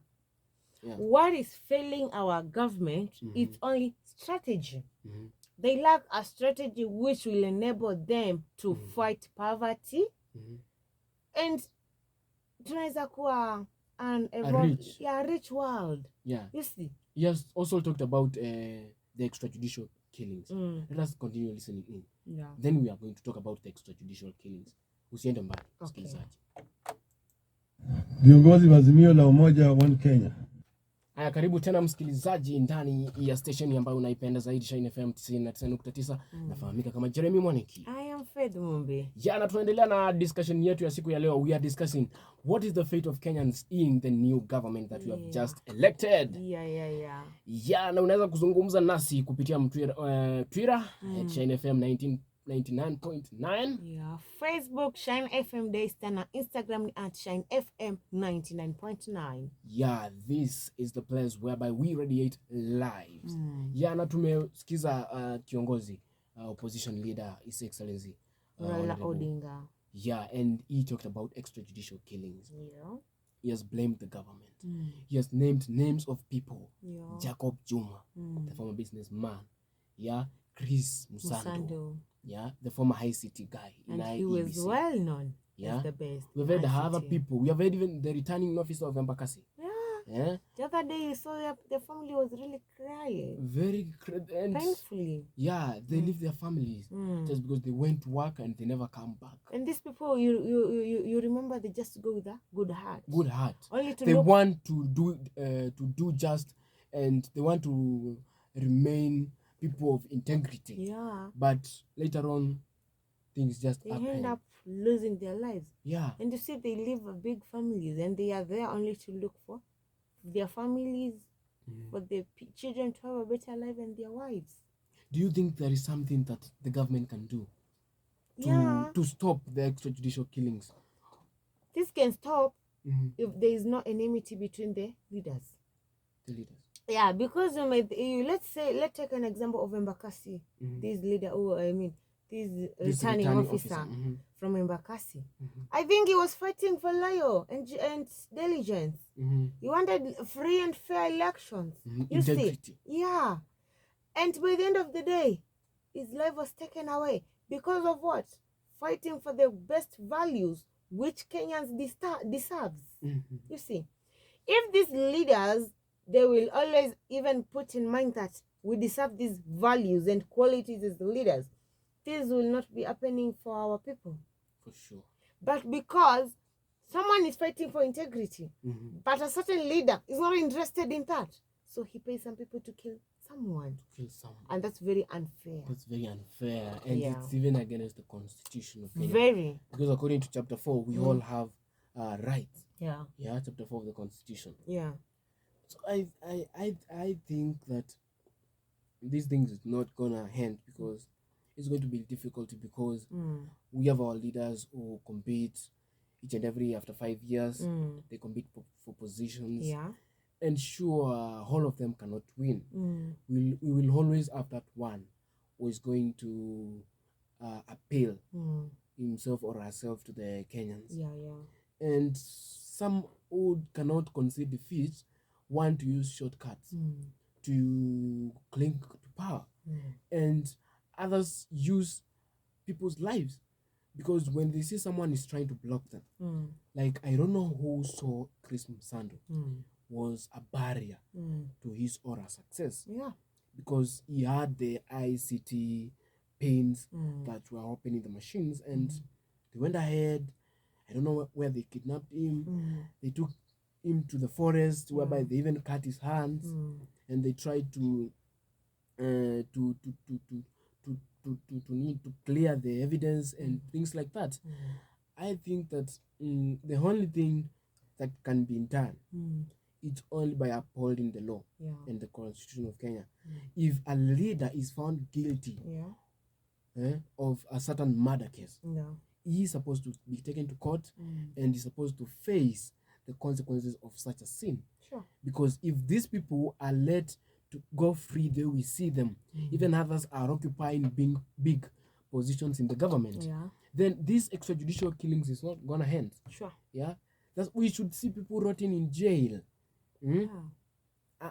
S2: What is failing our government? It's only strategy. They lack a strategy which will enable them to fight poverty, and tunaweza kuwa a rich world. You see.
S3: He has also talked about the extrajudicial killings. Let us continue listening in. Then we are going to talk about the extrajudicial killings. Usiende mbali, msikilizaji.
S18: Viongozi wa Azimio la Umoja One Kenya.
S3: Haya, karibu tena msikilizaji ndani ya station ambayo unaipenda zaidi, Shine FM 99.9. Nafahamika kama Jeremy Mwaniki.
S2: I am Fed Mumbi.
S3: Na tunaendelea na discussion yetu ya siku ya leo. We are discussing what is the fate of Kenyans in the new government that we have just elected. Na unaweza kuzungumza nasi kupitia Twitter Shine FM 99.9.
S2: Facebook Shine FM Daystar, na Instagram at Shine FM 99.9.
S3: This is the place whereby we radiate lives. Na tumesikiza kiongozi opposition leader His Excellency
S2: Raila Odinga.
S3: And he talked about extrajudicial killings. he has blamed the government. He has named names of people. Jacob Juma, the former businessman. Yeah, Chris Musando. Yeah, the former high city guy.
S2: And he was well known as the best.
S3: We've had other people. We have had even the returning officer of Embakasi.
S2: Yeah. The other day you saw the family was really crying.
S3: Very
S2: painfully.
S3: Yeah, they leave their families just because they went to work and they never come back.
S2: And these people, you remember, they just go with a good heart.
S3: Good heart.
S2: Only to
S3: they want to do just, and they want to remain people of integrity.
S2: Yeah.
S3: But later on, things just
S2: they end up losing their lives.
S3: Yeah.
S2: And you see, they live a big families, and they are there only to look for their families, for their children to have a better life, and their wives.
S3: Do you think there is something that the government can do to stop the extrajudicial killings?
S2: This can stop if there is no enmity between the leaders.
S3: The leaders.
S2: Yeah, because let's take an example of Embakasi. This leader, this returning officer from Embakasi. I think he was fighting for loyal and diligence. He wanted free and fair elections. You see? Yeah. And by the end of the day, his life was taken away. Because of what? Fighting for the best values which Kenyans deserves. You see? If these leaders, they will always even put in mind that we deserve these values and qualities as leaders, this will not be happening for our people.
S3: For sure.
S2: But because someone is fighting for integrity, but a certain leader is not interested in that, so he pays some people to kill someone. And that's very unfair.
S3: That's very unfair. And it's even against the Constitution of Kenya.
S2: Very.
S3: Because according to Chapter 4, we all have rights.
S2: Yeah.
S3: Yeah, Chapter 4 of the Constitution.
S2: Yeah.
S3: So I think that these things is not gonna end, because it's going to be difficult, because we have our leaders who compete each and every after 5 years. They compete for positions.
S2: Yeah.
S3: And sure, all of them cannot win. We will always have that one who is going to appeal himself or herself to the Kenyans.
S2: Yeah, yeah.
S3: And some who cannot concede defeat want to use shortcuts to cling to power. And others use people's lives, because when they see someone is trying to block them, like I don't know who saw Chris Musando was a barrier to his oral success.
S2: Yeah.
S3: Because he had the ICT pins that were opening the machines, and they went ahead. I don't know where they kidnapped him. They took him to the forest, whereby they even cut his hands, and they tried to clear the evidence and things like that. I think that the only thing that can be done, it's only by upholding the law and the Constitution of Kenya. If a leader is found guilty of a certain murder case, he is supposed to be taken to court and is supposed to face the consequences of such a sin.
S2: Sure.
S3: Because if these people are let to go free, they will see them. Even others are occupying big positions in the government. Then these extrajudicial killings is not gonna end.
S2: Sure.
S3: Yeah. We should see people rotting in jail.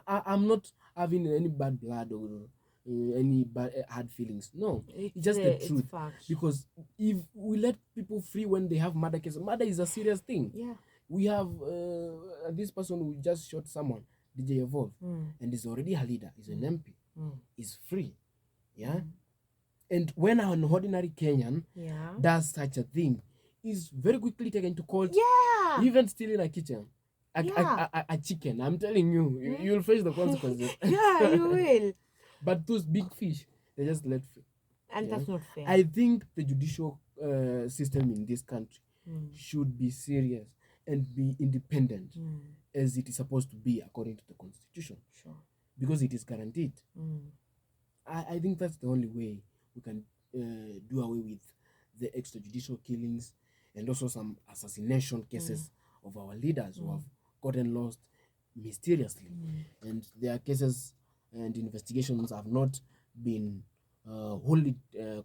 S3: I'm not having any bad blood or any bad hard feelings. No, it's just the truth. Because if we let people free when they have murder cases, murder is a serious thing.
S2: Yeah.
S3: We have this person who just shot someone, DJ Evolve, and is already a leader, is an MP, is free. Yeah. And when an ordinary Kenyan does such a thing, is very quickly taken to court.
S2: Yeah.
S3: Even stealing a kitchen. A chicken, I'm telling you, you'll face the consequences.
S2: Yeah, you will.
S3: But those big fish, they just let free.
S2: And that's not fair.
S3: I think the judicial system in this country should be serious and be independent as it is supposed to be according to the Constitution.
S2: Sure.
S3: Because it is guaranteed. I think that's the only way we can do away with the extrajudicial killings and also some assassination cases of our leaders who have gotten lost mysteriously. And their cases and investigations have not been wholly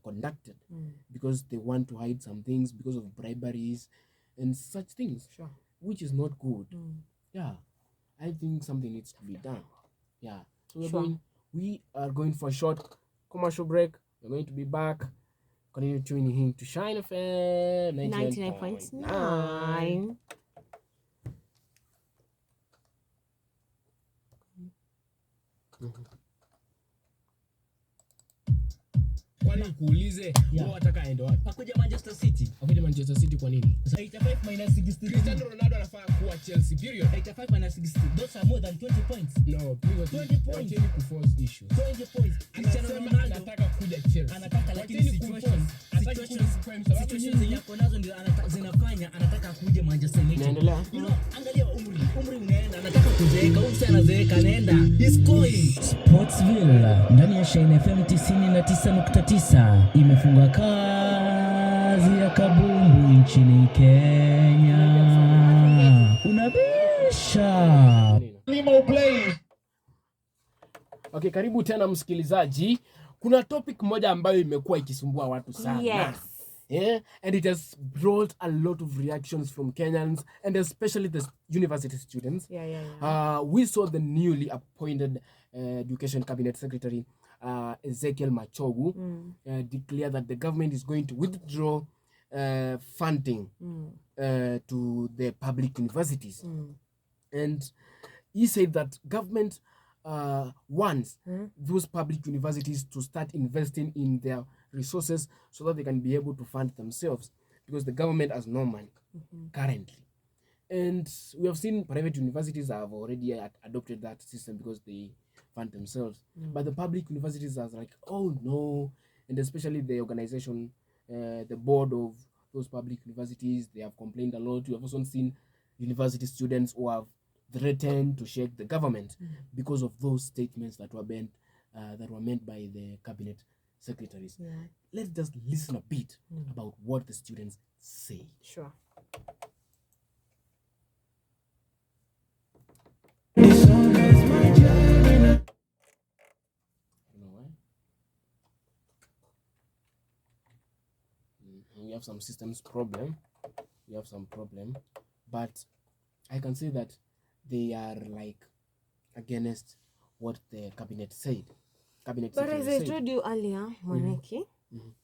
S3: conducted because they want to hide some things because of briberies and such things.
S2: Sure.
S3: which is not good. Yeah, I think something needs to be done. Yeah, so we are going for a short commercial break. We're going to be back. Continue tuning in to Shine FM 99.9.
S19: Kwani kuulize wao wataka aende wapi? Akuje Manchester City. Akuje Manchester City kwa nini? 85 - 60. Cristiano Ronaldo anafaa kuwa Chelsea period. 85 - 60. Those are more than 20 points. No, please 20 points. Wacheni kuforce issues. 20 points. Cristiano Ronaldo anataka kuja Chelsea. Anataka lakini situations zenye yako nazo ndio zinafanya anataka kuja Manchester United.
S3: Naendelea.
S19: Angalia umri unaenda, anataka kuzeeka, umse anazeeka anaenda. He's going. Sportsville ndani ya Shine FM 99.9 imefunga kazi ya kabumbu nchini Kenya. Unabisha.
S3: Okay, karibu tena msikilizaji. Kuna topic moja ambayo imekuwa ikisumbua watu sana.
S2: Yes.
S3: Yeah, and it has brought a lot of reactions from Kenyans and especially the university students. We saw the newly appointed Education Cabinet Secretary Ezekiel Machogu declare that the government is going to withdraw funding to the public universities. And he said that government wants those public universities to start investing in their resources so that they can be able to fund themselves, because the government has no money currently. And we have seen private universities have already adopted that system because they fund themselves. But the public universities are like, oh no. And especially the organization, the board of those public universities, they have complained a lot. We have also seen university students who have threatened to shake the government because of those statements that were made by the cabinet secretaries. Let's just listen a bit about what the students say.
S2: Sure.
S3: We have some systems problem. But I can say that they are like against what the cabinet said. But
S2: as I told you earlier, Moneki,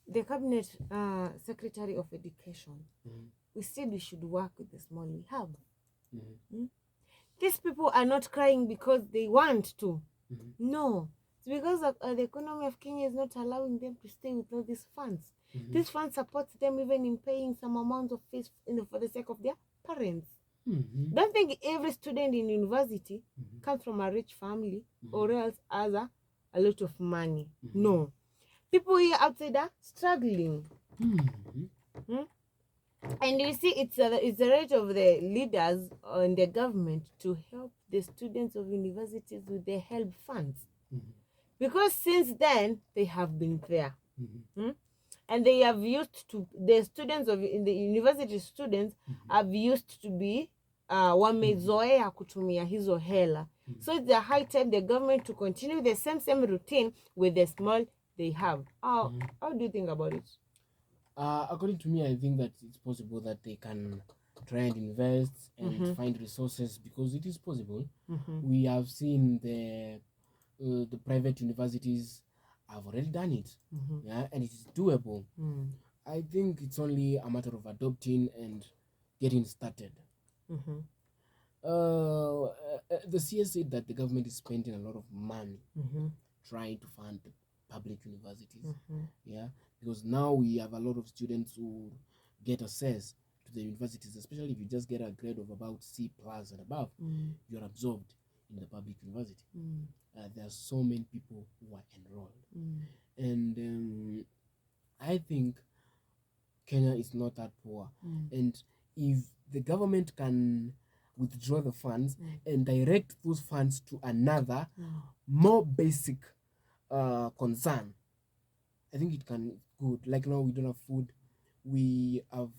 S2: the cabinet secretary of education, we said we should work with the small we have. These people are not crying because they want to. No, it's because the economy of Kenya is not allowing them to stay with all these funds. These funds support them even in paying some amount of fees for the sake of their parents. Don't think every student in university comes from a rich family or else has a lot of money. No. People here outside are struggling. And you see, it's the right of the leaders and the government to help the students of universities with their help funds. Because since then, they have been there. And they have used to, the students in the university students have used to be wamezoea kutumia hizo hela. So it's a high time the government to continue the same routine with the small they have. How do you think about it?
S3: According to me, I think that it's possible that they can try and invest and find resources, because it is possible. We have seen the private universities have already done it, and it is doable. I think it's only a matter of adopting and getting started. The CS said that the government is spending a lot of money trying to fund the public universities. Because now we have a lot of students who get access to the universities, especially if you just get a grade of about C+ and above, you're absorbed in the public university. There are so many people who are enrolled. And I think Kenya is not that poor. And if the government can withdraw the funds and direct those funds to another more basic concern, I think it can good. Like now we don't have food. We have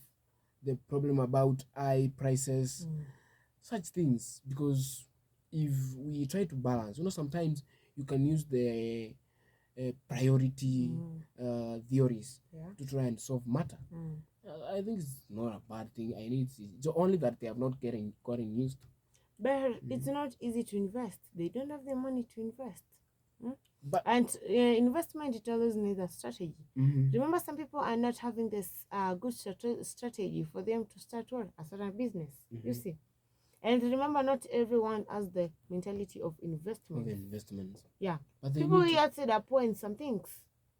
S3: the problem about high prices, such things. Because if we try to balance, sometimes you can use the priority theories to try and solve matter. I think it's not a bad thing. It's only that they have not gotten used to.
S2: But it's not easy to invest. They don't have the money to invest.
S3: But
S2: investment, it always needs a strategy.
S3: Mhm.
S2: Remember, some people are not having this good strategy for them to start a certain business. You
S3: Mhm.
S2: see, and remember, not everyone has the mentality of investment. Yeah,
S3: But they
S2: people
S3: need to-
S2: here said up in some things.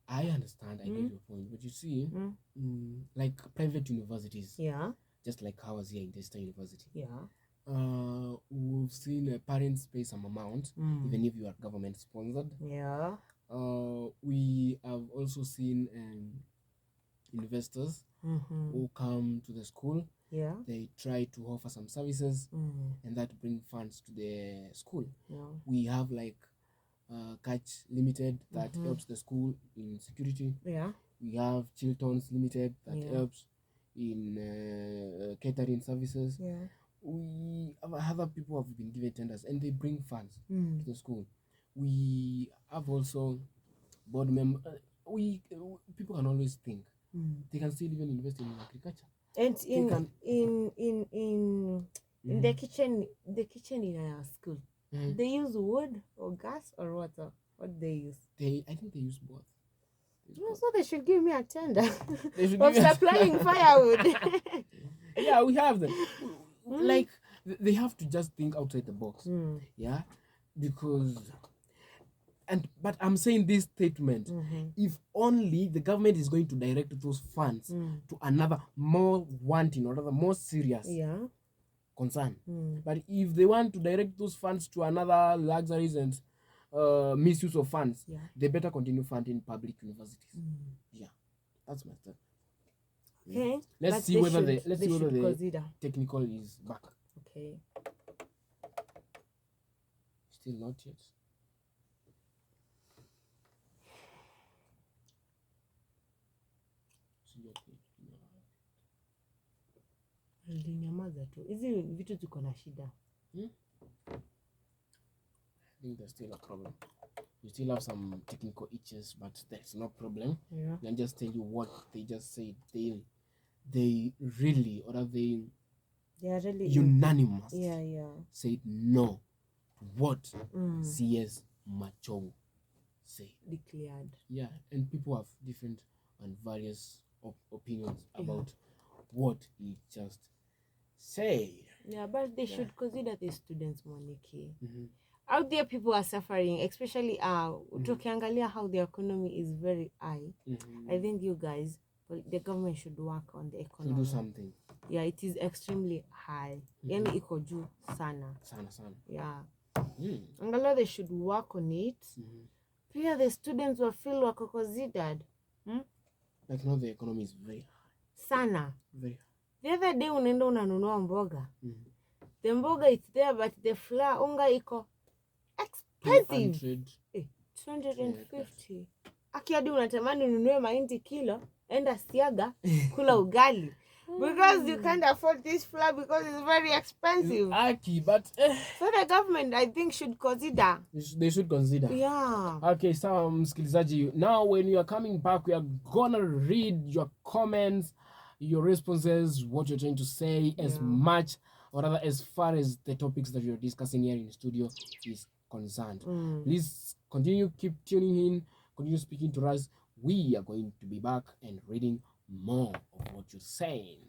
S3: I understand. I get your point, but you see, like private universities.
S2: Yeah.
S3: Just like ours here in Desta University.
S2: Yeah.
S3: We've seen parents pay some amount, even if you are government sponsored.
S2: Yeah.
S3: We have also seen investors who come to the school.
S2: Yeah.
S3: They try to offer some services, and that bring funds to the school.
S2: Yeah.
S3: We have like Catch Limited that helps the school in security.
S2: Yeah.
S3: We have Chiltons Limited that
S2: Yeah.
S3: helps in catering services.
S2: Yeah.
S3: We have other people have been given tenders and they bring funds
S2: Mm.
S3: to the school. We have also board members. People can always think they can still even invest in agriculture.
S2: And
S3: They
S2: in
S3: can-
S2: in the kitchen in our school,
S3: Mhm.
S2: they use wood or gas or water. What they use?
S3: I think they use both.
S2: So they should give me a tender
S3: They should
S2: of
S3: give you a-
S2: supplying firewood.
S3: Yeah, we have them. Like they have to just think outside the box. Yeah, because but I'm saying this statement. If only the government is going to direct those funds to another more wanting or rather more serious concern. But if they want to direct those funds to another luxuries and misuse of funds, they better continue funding public universities. Yeah, that's my thought.
S2: Okay,
S3: Let's
S2: but
S3: see
S2: they
S3: whether
S2: should-
S3: let's
S2: they
S3: see whether
S2: should
S3: the
S2: consider.
S3: technical is back.
S2: Okay.
S3: Still not yet.
S2: Nyamaza tu. Hizi vitu ziko na shida.
S3: I think there's still a problem. You still have some technical itches, but there's no problem.
S2: Yeah.
S3: I can just tell you what they just said. They really, or are they
S2: are really
S3: unanimous?
S2: Yeah.
S3: Said no to what
S2: Mm.
S3: CS Machogu said.
S2: Declared.
S3: Yeah, and people have different and various opinions about what he just said.
S2: Yeah, but they should consider the students more, Nikki. Out there, people are suffering, especially tukiangalia how the economy is very high. I think you guys, the government should work on the
S3: To
S2: economy.
S3: do something.
S2: Yeah, it is extremely high. Yani iko juu sana.
S3: Sana.
S2: Yeah. Angalau they should work on it. Pia the students will feel wako considered.
S3: Like now the economy is very high.
S2: Sana.
S3: Very high.
S2: The other day unaenda unanunua mboga. The mboga is there but the flour unga iko expensive. 250. Aki hadi unatamani ununue mahindi kilo, enda Siaga kula ugali. Because you can't afford this flour because it's very expensive.
S3: Aki, but
S2: so the government I think should consider.
S3: They should consider.
S2: Yeah.
S3: Okay, so msikilizaji, now when you are coming back, we are gonna read your comments, your responses, what you're trying to say, as much or rather as far as the topics that you're discussing here in the studio is concerned. Please continue, keep tuning in, continue speaking to us. We are going to be back and reading more of what you're saying.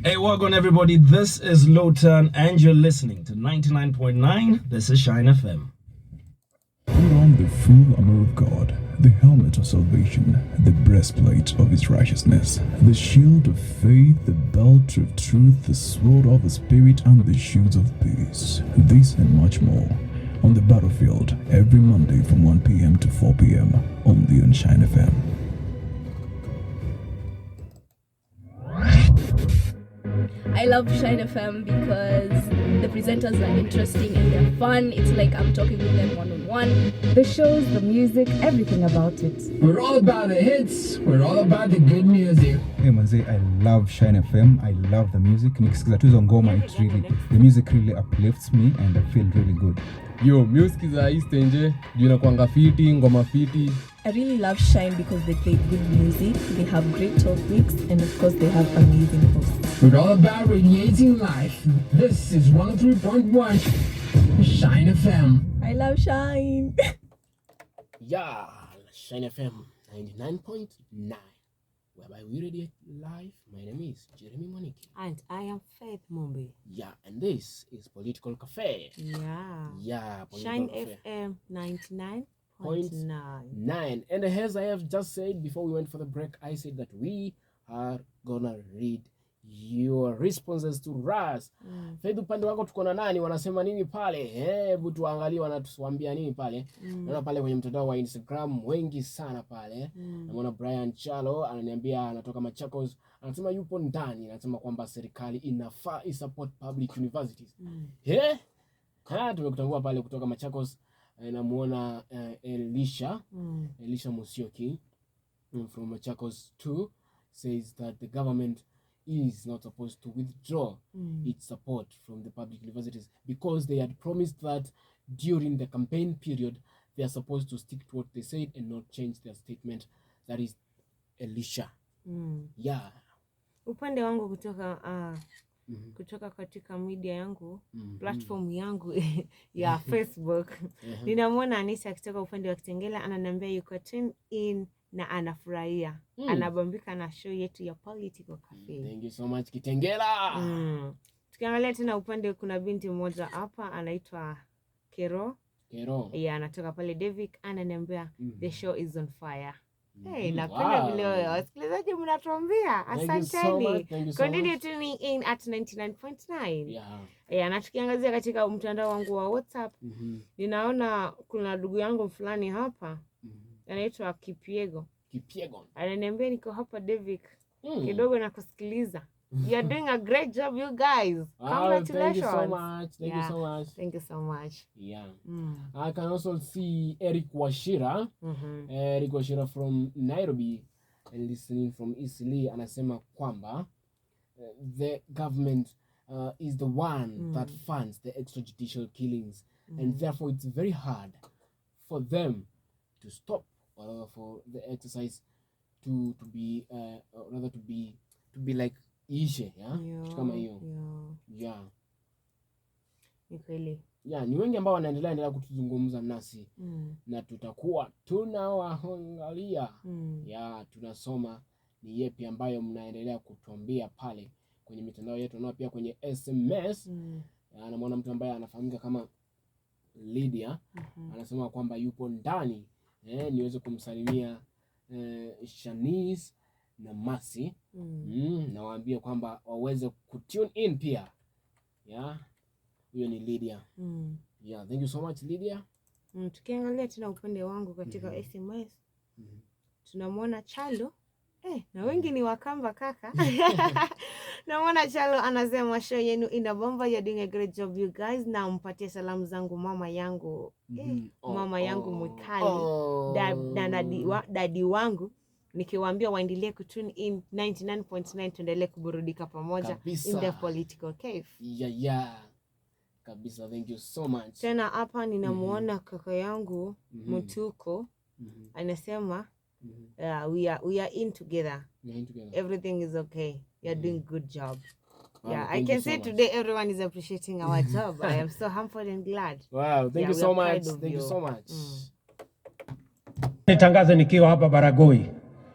S20: Hey, welcome everybody. This is Lowturn and you're listening to 99.9. This is Shine FM.
S10: Put on the full armor of God, the helmet of salvation, the breastplate of his righteousness, the shield of faith, the belt of truth, the sword of the Spirit, and the shoes of peace. This and much more on the battlefield every Monday from 1 p.m. to 4 p.m. only on Shine FM.
S7: I love Shine FM because the presenters are interesting and they're fun. It's like I'm talking with them one-on-one.
S8: The shows, the music, everything about it.
S9: We're all about the hits. We're all about the good music.
S10: Hey manze, I love Shine FM. I love the music. Nikisikiza tu hizo ngoma, the music really uplifts me and I feel really good.
S11: Yo, music za East nje, juu inakuanga fiti, ngoma fiti.
S12: I really love Shine because they play good music, they have great topics, and of course they have amazing hosts.
S9: We're all about radiating life. This is 103.1 Shine FM.
S12: I love Shine.
S3: Yeah, Shine FM 99.9. Whereby we radiate life. My name is Jeremy Moniki.
S2: And I am Faith Mumbi.
S3: Yeah, and this is Political Cafe.
S2: Yeah.
S3: Political
S2: Shine
S3: Cafe.
S2: FM 99.9.
S3: And as I have just said before we went for the break, I said that we are gonna read your responses to Rabs. Faith, upande wako tuko na nani, wanasema nini pale? Hebu tuangalie wanatuambia nini pale. Naona pale kwenye mtandao wa Instagram wengi sana pale. Naona Brian Chalo ananiambia anatoka Machakos, anasema yupo ndani, anasema kwamba serikali inafaa isupport public universities. Tumekutangua pale kutoka Machakos. Namuona Elisha Musioki from Machakos too says that the government is not supposed to withdraw its support from the public universities because they had promised that during the campaign period they are supposed to stick to what they said and not change their statement. That is Elisha. Yeah.
S2: Upande wangu kutoka katika media yangu, platform yangu ya Facebook. Ninamwona Anisa akitoka upande wa Kitengela, ananiambia yuko tune in na anafurahia. Anabambika na show yetu ya Political Cafe.
S3: Thank you so much Kitengela.
S2: Tukiangalia tena upande, kuna binti mmoja hapa anaitwa Kero. Yeah, anatoka pale David, ananiambia the show is on fire. Hey, napenda vile wasikilizaji mnatuambia. Asanteni. Continue tuning in at 99.9. Yeah, na tukiangazia katika mtandao wangu wa WhatsApp, ninaona kuna ndugu yangu fulani hapa. Anaitwa Kipiego. Ananiambia niko hapa David. Kidogo na kusikiliza. You are doing a great job, you guys. Congratulations.
S3: Thank you so much.
S2: Thank you so much.
S3: Yeah. I can also see Eric Washira. Eric Washira from Nairobi and listening from Eastleigh. Anasema kwamba the government is the one that funds the extrajudicial killings, and therefore it's very hard for them to stop, or for the exercise to be like ishe, kama hiyo.
S2: Ni kweli.
S3: Ni wengi ambao wanaendelea kutuzungumza nasi na tutakuwa tunawaangalia. Tunasoma ni yepi ambayo mnaendelea kutuambia pale kwenye mitandao yetu na pia kwenye SMS. Namuona mtu ambaye anafahamika kama Lydia anasema kwamba yupo ndani, niweze kumsalimia Shanice na Masi. Na waambie kwamba waweze kutune in pia. Huyo ni Lydia. Thank you so much Lydia.
S2: Tukiangalia tena upande wangu katika SMS, tunamwona Chalo. Na wengi ni Wakamba kaka. Namwona Chalo anasema show yenu inabomba, you're doing a great job you guys. Na mpatie salamu zangu mama yangu. Mama yangu Mwikali. Dadi wangu. Nikiwaambia waendelee kutune in 99.9, tuendelee kuburudika pamoja in the Political Cafe.
S3: Kabisa, thank you so much.
S2: Tena hapa ninamuona kaka yangu Mutuko anasema we are in together. Everything is okay. You're doing good job. I can say today everyone is appreciating our job. I am so humbled and glad.
S3: Wow, thank you so much. Thank you so much.
S21: Nitangaze nikiwa hapa Baragoi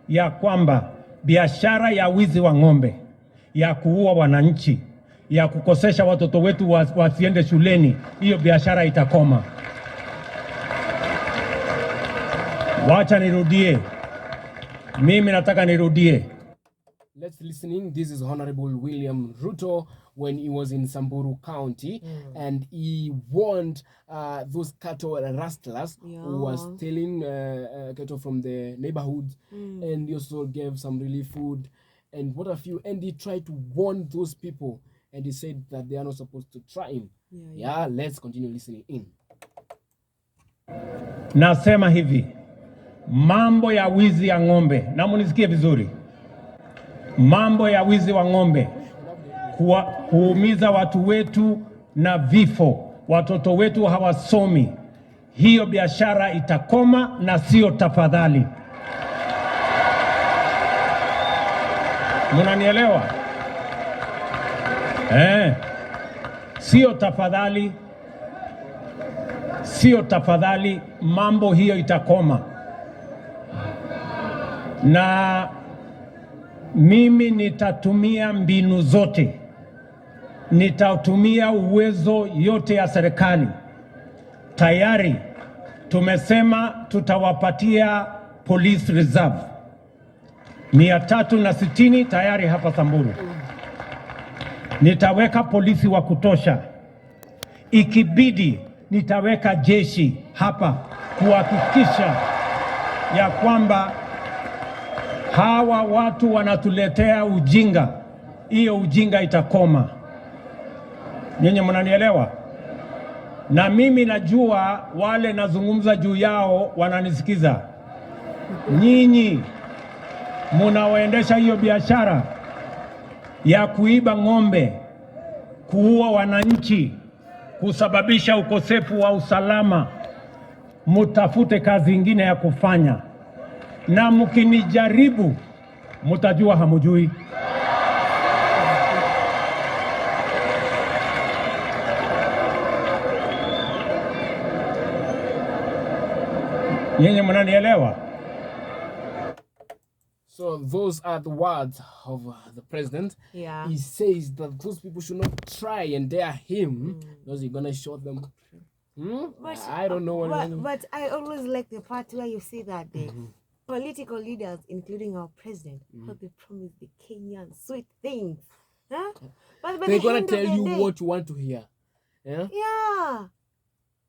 S21: ya kwamba biashara ya wizi wa ng'ombe, ya kuua wananchi, ya kukosesha watoto wetu wasiende shuleni, hiyo biashara itakoma. Wacha nirudie. Mimi nataka nirudie.
S3: Let's listening. This is Honorable William Ruto when he was in Samburu County and he warned those cattle rustlers who were stealing cattle from the neighborhoods, and he also gave some relief food and what a few, and he tried to warn those people and he said that they are not supposed to try him. Yeah, let's continue listening in.
S21: Nasema hivi, mambo ya wizi ya ng'ombe, na munisikie vizuri, mambo ya wizi wa ng'ombe, kuumiza watu wetu na vifo, watoto wetu hawasomi, hiyo biashara itakoma na sio tafadhali. Munanielewa? Sio tafadhali, sio tafadhali, mambo hiyo itakoma. Na mimi nitatumia mbinu zote, nitatumia uwezo yote ya serikali. Tayari tumesema tutawapatia police reserve 360 tayari hapa Samburu. Nitaweka polisi wa kutosha. Ikibidi nitaweka jeshi hapa kuhakikisha ya kwamba hawa watu wanatuletea ujinga. Hiyo ujinga itakoma. Nyinyi mnanielewa? Na mimi najua wale nazungumza juu yao wananisikiza. Nyinyi munaoendesha hiyo biashara ya kuiba ng'ombe, kuua wananchi, kusababisha ukosefu wa usalama, mutafute kazi ingine ya kufanya. Na mkinijaribu, mutajua hamujui. Nyinyi mnanielewa?
S3: So those are the words of the president.
S2: Yeah.
S3: He says that those people should not try and dare him because he's gonna show them.
S2: But,
S3: I don't know what.
S2: But I always like the part where you say that the political leaders, including our president, how they promise the Kenyan sweet things. Huh? But
S3: They're gonna tell you what you want to hear. Yeah.
S2: Yeah.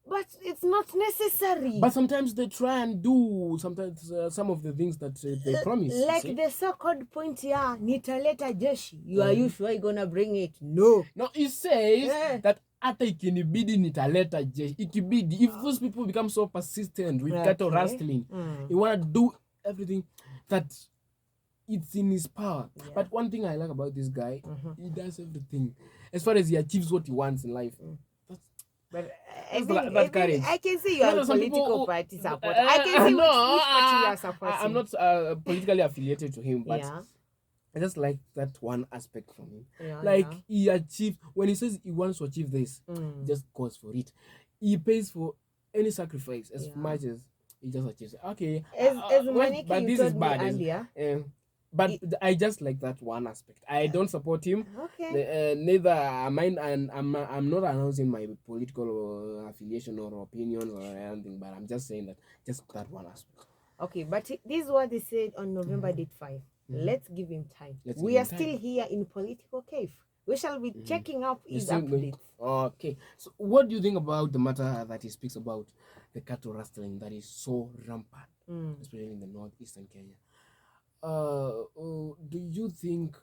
S2: But it's not necessary.
S3: But sometimes they try and do some of the things that they promise.
S2: Like the so-called point here, nitaleta jeshi. Are you sure you're gonna bring it? No.
S3: No, he says that hata ikinibidi nitaleta jeshi. Ikibidi, if those people become so persistent with cattle rustling, he wanna do everything that it's in his power. Yeah. But one thing I like about this guy, he does everything. As far as he achieves what he wants in life.
S2: But
S3: I
S2: can see you are a political party supporter. I can see which party you are supporting.
S3: I'm not politically affiliated to him, but I just like that one aspect from him. He achieved, when he says he wants to achieve this, he just goes for it. He pays for any sacrifice as much as he just achieves it. Okay, but this is bad. But I just like that one aspect. I don't support him.
S2: Okay.
S3: Neither am I, and I'm not announcing my political affiliation or opinion or anything. But I'm just saying that just that one aspect.
S2: Okay, but this is what they said on November 5. Let's give him time. We are still here in political cave. We shall be checking up his updates.
S3: Okay. So, what do you think about the matter that he speaks about the cattle rustling that is so rampant, especially in the northeastern Kenya? Do you think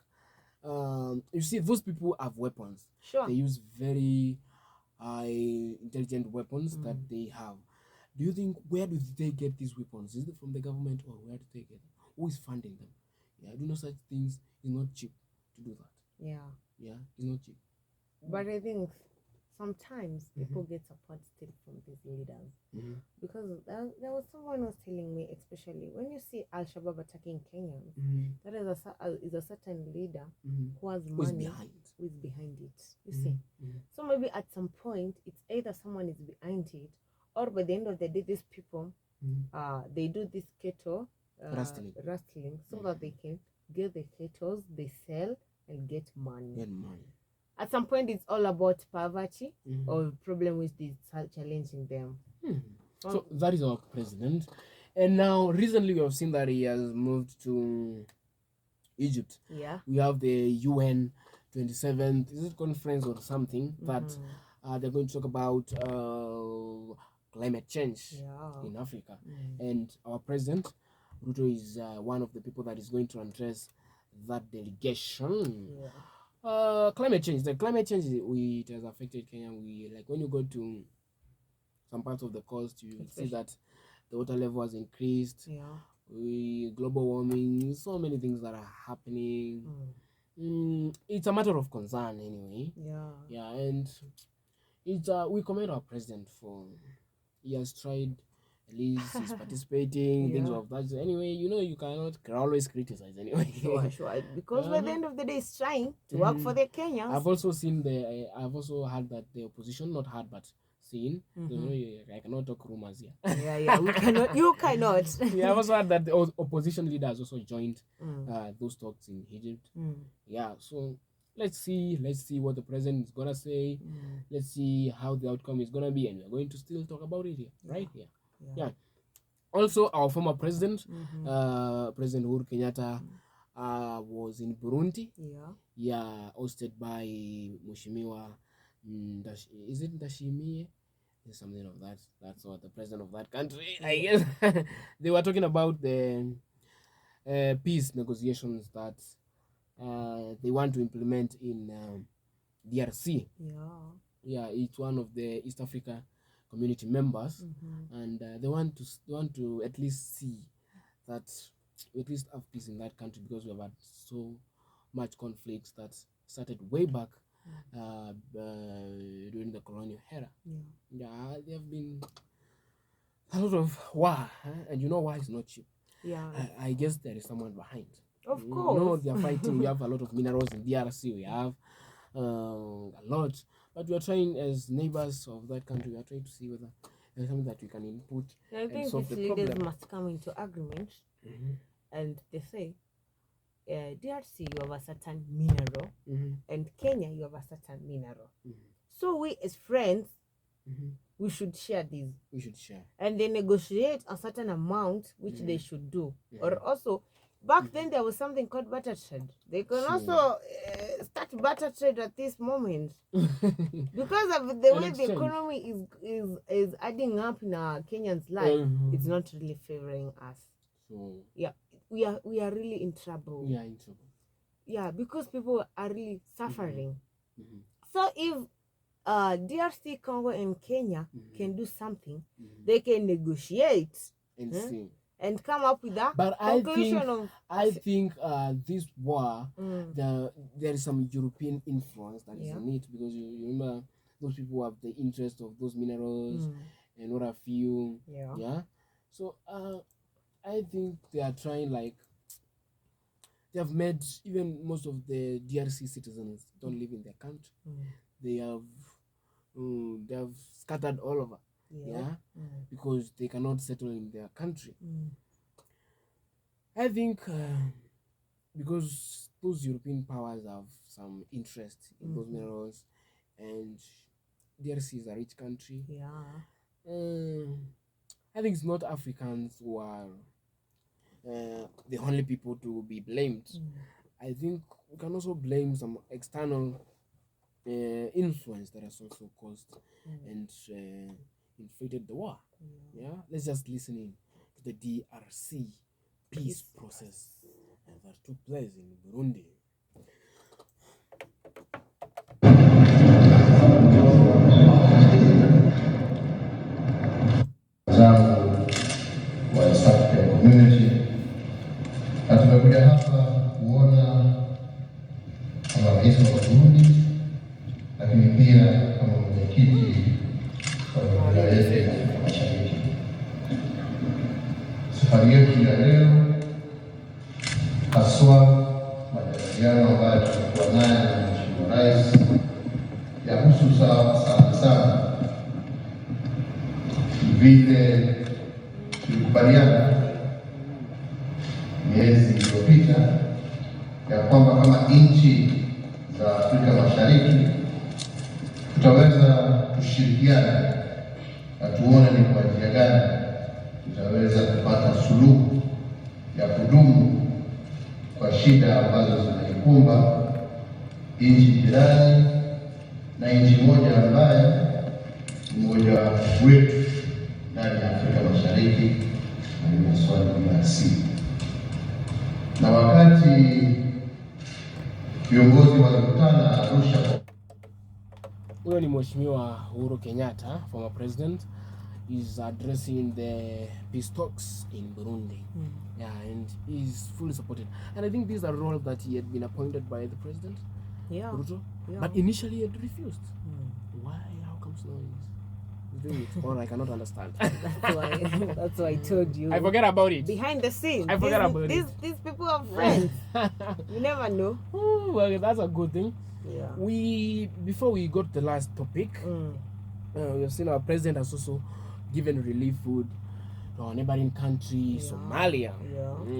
S3: you see those people have weapons?
S2: Sure.
S3: They use very intelligent weapons that they have. Do you think where do they get these weapons? Is it from the government or where do they get them? Who is funding them? Yeah, do you know such things? It's not cheap to do that. Yeah, it's not cheap.
S2: But I think sometimes people get support still from these leaders. Because there was someone who was telling me, especially when you see Al-Shabaab attacking Kenyans, that is a certain leader who has money, who is behind it. You see? So maybe at some point, it's either someone is behind it, or by the end of the day, these people, they do this cattle rustling so that they can get the cattle, they sell and get money. At some point, it's all about poverty or problem which is challenging them.
S3: So that is our president. And now, recently, we have seen that he has moved to Egypt.
S2: Yeah.
S3: We have the UN 27th, is it conference or something, that they're going to talk about climate change in Africa. And our president, Ruto, is one of the people that is going to address that delegation. Climate change. The climate change, it has affected Kenya. Like when you go to some parts of the coast, you see that the water level has increased. Global warming, so many things that are happening. It's a matter of concern anyway. And it's we commend our president for he has tried. At least he's participating, things of that. Anyway, you can always criticize anyway.
S2: Sure. Because by the end of the day, he's trying to work for the Kenyans.
S3: I've also seen I've also heard that the opposition, not heard, but seen. I cannot talk rumors here.
S2: We cannot. You cannot.
S3: I've also heard that the opposition leaders also joined those talks in Egypt. So let's see what the president is gonna say. Let's see how the outcome is gonna be, and we're going to still talk about it here, right? Also, our former president, President Uhuru Kenyatta, was in Burundi. Hosted by Mheshimiwa is it Ndashimie? Something of that. That's what the president of that country, I guess. They were talking about the peace negotiations that they want to implement in DRC. It's one of the East Africa community members, and they want to at least see that we at least have peace in that country, because we have had so much conflicts that started way back during the colonial era. There have been a lot of war, and war is not cheap. I guess there is someone behind.
S2: Of course.
S3: They are fighting. We have a lot of minerals in DRC. We have a lot. But we are trying, as neighbors of that country, we are trying to see whether there's something that we can input.
S2: I think
S3: solve
S2: these
S3: the
S2: leaders
S3: problem.
S2: must come into agreement, and they say, DRC, you have a certain mineral, and Kenya, you have a certain mineral. So we, as friends, we should share these.
S3: We should share.
S2: And they negotiate a certain amount, which they should do. Or also, back then there was something called barter trade. They can also start barter trade at this moment because of the way the economy is adding up in our Kenyans' life. It's not really favoring us. So we are really in trouble.
S3: We are in trouble.
S2: Because people are really suffering. So if DRC, Congo, and Kenya can do something, they can negotiate
S3: and see.
S2: And come up with that.
S3: But I think this war, there is some European influence that is in it, because you remember those people have the interest of those minerals and what have you. So I think they are trying, like, they have made even most of the DRC citizens don't live in their country. They have scattered all over. Because they cannot settle in their country. I think because those European powers have some interest in those minerals, and DRC is a rich country. I think it's not Africans who are the only people to be blamed. I think we can also blame some external influence that has also caused and inflated the war. Let's just listen in to the DRC peace process that took place in Burundi.
S1: Zangu wa East African Community, na tumekuja hapa kuona kama rais wa Burundi, lakini pia kama mwenyekiti wa wilaya yetu ya Afrika Mashariki. Safari yetu ya leo, haswa majadiliano ambayo tulikuwa nayo na Mheshimiwa Rais, yahusu sana vile tulikubaliana miezi iliyopita ya kwamba kama nchi za Afrika Mashariki tutaweza kushirikiana na tuone ni kwa njia gani tutaweza kupata suluhu ya kudumu kwa shida ambazo zinaikumba nchi jirani na nchi moja ambayo ni mmoja wetu ndani ya Afrika Mashariki, na ni masuala ya DRC. Na wakati viongozi walikutana Arusha.
S3: Huyo ni Mheshimiwa Uhuru Kenyatta, former president, is addressing the peace talks in Burundi. Yeah, and he's fully supported. And I think these are roles that he had been appointed by the president, Ruto.
S2: Yeah.
S3: But initially he had refused. Why? How comes now he's doing it? Or I cannot understand.
S2: That's why I told you.
S3: I forget about it.
S2: Behind the scenes.
S3: I forget about it.
S2: These people are friends. You never know.
S3: Oh, well, that's a good thing.
S2: Yeah.
S3: Before we got to the last topic, we have seen our president has also given relief food to our neighboring country, Somalia.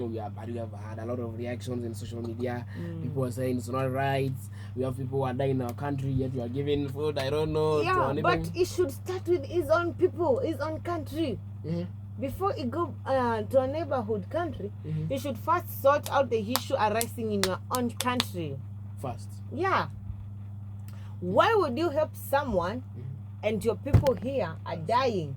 S3: We have had a lot of reactions in social media. People are saying it's not right. We have people who are dying in our country, yet we are giving food. I don't know.
S2: Yeah, but it should start with his own people, his own country. Before it go to a neighborhood country, you should first sort out the issue arising in your own country.
S3: First.
S2: Yeah. Why would you help someone and your people here are dying,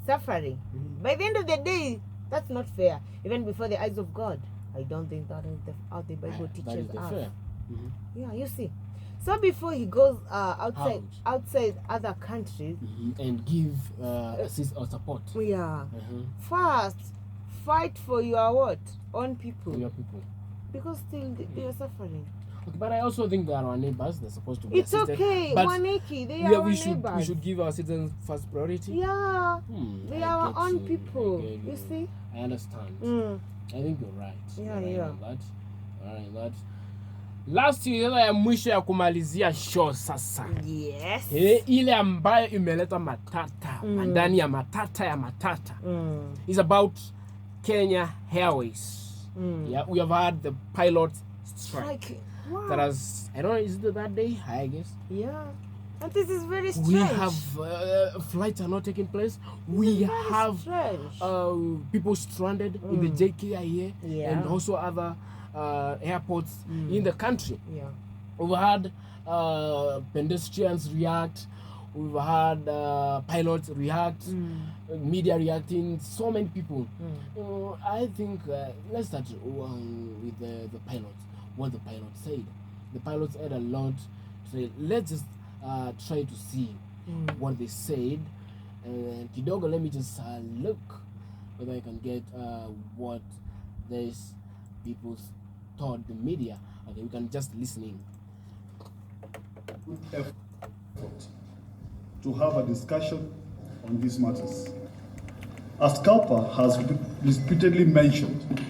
S2: suffering? By the end of the day, that's not fair. Even before the eyes of God, I don't think that is how the Bible teaches us.
S3: Fair.
S2: Yeah, you see. So before he goes outside other countries
S3: and give assist or support.
S2: Yeah. First, fight for your what? Own people.
S3: For your people.
S2: Because still they are suffering.
S3: Okay, but I also think they are our neighbors. They're supposed to be
S2: It's
S3: assisted.
S2: okay,
S3: But
S2: Waneki, they are our neighbors.
S3: We should give our citizens first priority.
S2: Yeah, they
S3: I
S2: are our
S3: get
S2: own
S3: you,
S2: people.
S3: I get
S2: You see?
S3: I understand. I think you're right.
S2: Yeah,
S3: You're right
S2: yeah.
S3: on that. You're right on that. Last year ya mwisho ya kumalizia show sasa.
S2: Yes.
S3: Ile ambayo imeleta matata, ndani ya matata ya matata. Is about Kenya Airways. Yeah, we have had the pilot strike.
S2: Wow.
S3: That has, I don't know, is it that day? I guess.
S2: Yeah. And this is very strange.
S3: We have flights are not taking place. We have people stranded in the JKIA and also other airports in the country.
S2: Yeah.
S3: We've had pedestrians react. We've had pilots react, media reacting, so many people. I think let's start with the pilots. What the pilots said. The pilots had a lot to say. Let's just try to see what they said. Kidogo, let me just look whether I can get what these people told the media. Okay, we can just listen in.
S5: Effort to have a discussion on these matters. As CALPA has repeatedly mentioned,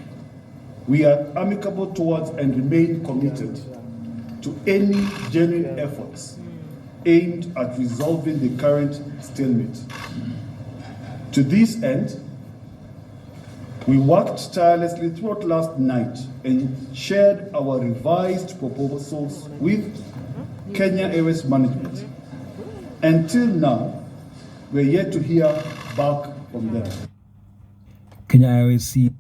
S5: we are amicable towards and remain committed to any genuine efforts aimed at resolving the current stalemate. To this end, we worked tirelessly throughout last night and shared our revised proposals with Kenya Airways management. Until now, we're yet to hear back from them.
S10: Kenya Airways see.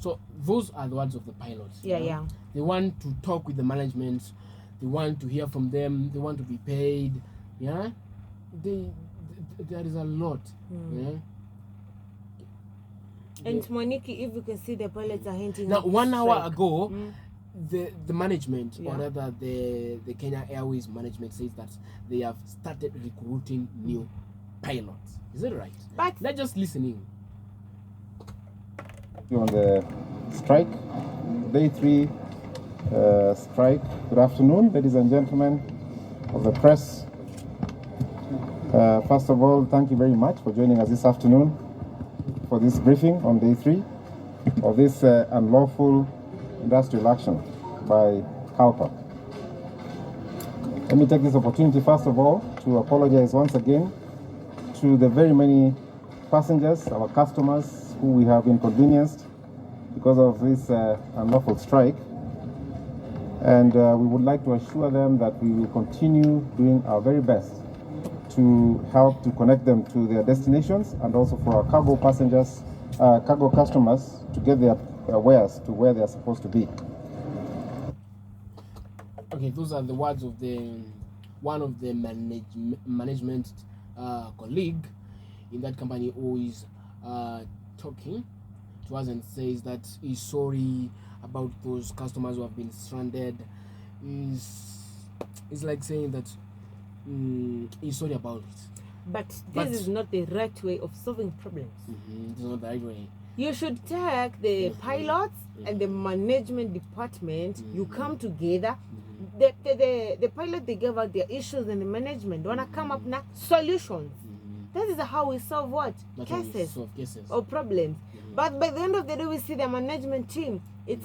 S3: So those are the words of the pilots.
S2: Yeah, yeah.
S3: They want to talk with the management. They want to hear from them. They want to be paid. Yeah. There is a lot. Yeah.
S2: And Moniki, if you can see, the pilots are hinting.
S3: Now,
S2: at
S3: 1 hour
S2: strike.
S3: ago, the management, or
S2: Yeah.
S3: rather the Kenya Airways management, says that they have started recruiting new pilots. Is it right?
S2: But
S3: let's just listen in.
S22: On the strike, day 3 strike. Good afternoon, ladies and gentlemen of the press. First of all, thank you very much for joining us this afternoon for this briefing on day 3 of this unlawful industrial action by CALPA. Let me take this opportunity, first of all, to apologize once again to the very many passengers, our customers, who we have inconvenienced because of this unlawful strike. And we would like to assure them that we will continue doing our very best to help to connect them to their destinations, and also for our cargo passengers, cargo customers to get their wares to where they are supposed to be.
S3: Okay, those are the words of one of the management colleague in that company who is talking to us and says that he's sorry about those customers who have been stranded is like saying that he's sorry about it.
S2: But this is not the right way of solving problems.
S3: It's not the right way.
S2: You should take the pilots and the management department. You come together. The pilot, they gave out their issues, and the management wanna come up now solutions. That is how we solve what? Cases or problems. But by the end of the day, we see the management team. Is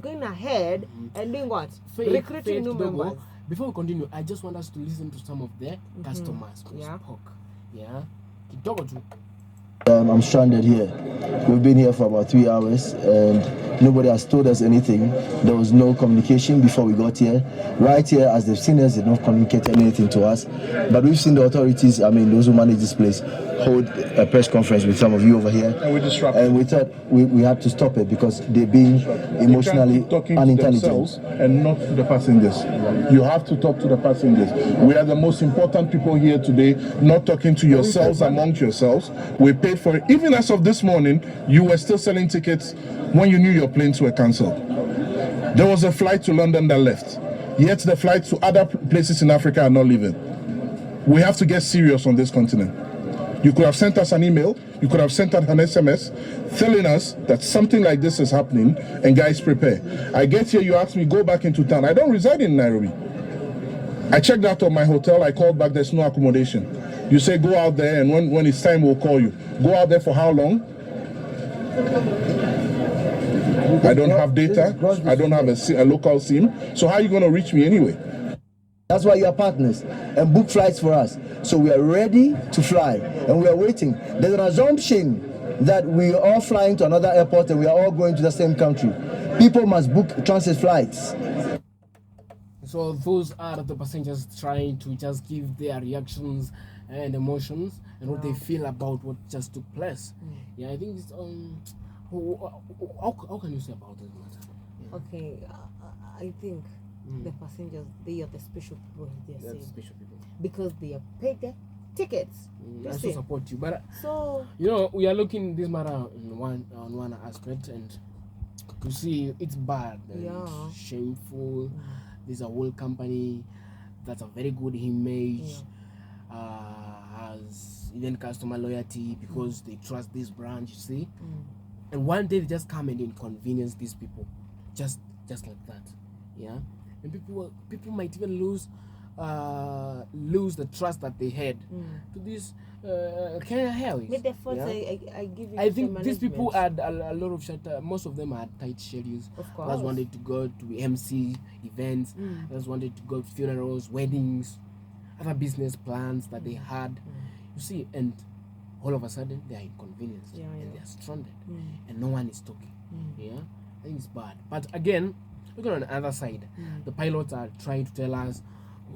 S2: going ahead and doing what? Recruiting new members.
S3: Before we continue, I just want us to listen to some of the customers who spoke. Yeah. Kidogo tu.
S4: I'm stranded here. We've been here for about 3 hours and nobody has told us anything. There was no communication before we got here. Right here, as they've seen us, they don't communicate anything to us. But we've seen the authorities, I mean, those who manage this place, hold a press conference with some of you over here.
S13: And we disrupted.
S4: And we thought we had to stop it because they're being emotionally unintelligent.
S13: And not to the passengers. You have to talk to the passengers. We are the most important people here today, not talking to yourselves amongst yourselves. We paid for it. Even as of this morning, you were still selling tickets when you knew your planes were cancelled. There was a flight to London that left. Yet the flights to other places in Africa are not leaving. We have to get serious on this continent. You could have sent us an email, you could have sent us an SMS telling us that something like this is happening, and guys, prepare. I get here, you ask me, go back into town. I don't reside in Nairobi. I checked out of my hotel, I called back, there's no accommodation. You say go out there, and when it's time, we'll call you. Go out there for how long? I don't have data, I don't have a local SIM, so how are you going to reach me anyway?
S4: That's why you are partners and book flights for us. So we are ready to fly and we are waiting. There's an assumption that we are all flying to another airport and we are all going to the same country. People must book transit flights.
S3: So those are the passengers trying to just give their reactions and emotions and what they feel about what just took place. Yeah, I think it's how can you say about this matter? Yeah.
S2: Okay, I think the passengers, they are the special people. They are
S3: special people
S2: because they are paid their tickets.
S3: I also support you, but
S2: so
S3: you know, we are looking this matter on one aspect, and to see it's bad and shameful. There's a whole company that's a very good image, has even customer loyalty because they trust this brand, you see. And one day they just come and inconvenience these people, just like that, yeah. And people might even lose the trust that they had to this Kenya Airways.
S2: With the first, I give it.
S3: I think these people had a lot of shelter. Most of them had tight schedules.
S2: Of course.
S3: Others wanted to go to MC events. Others wanted to go to funerals, weddings, other business plans that they had. You see, and all of a sudden they are inconvenienced and they are stranded, and no one is talking. Yeah, I think it's bad. But again, looking on the other side, the pilots are trying to tell us,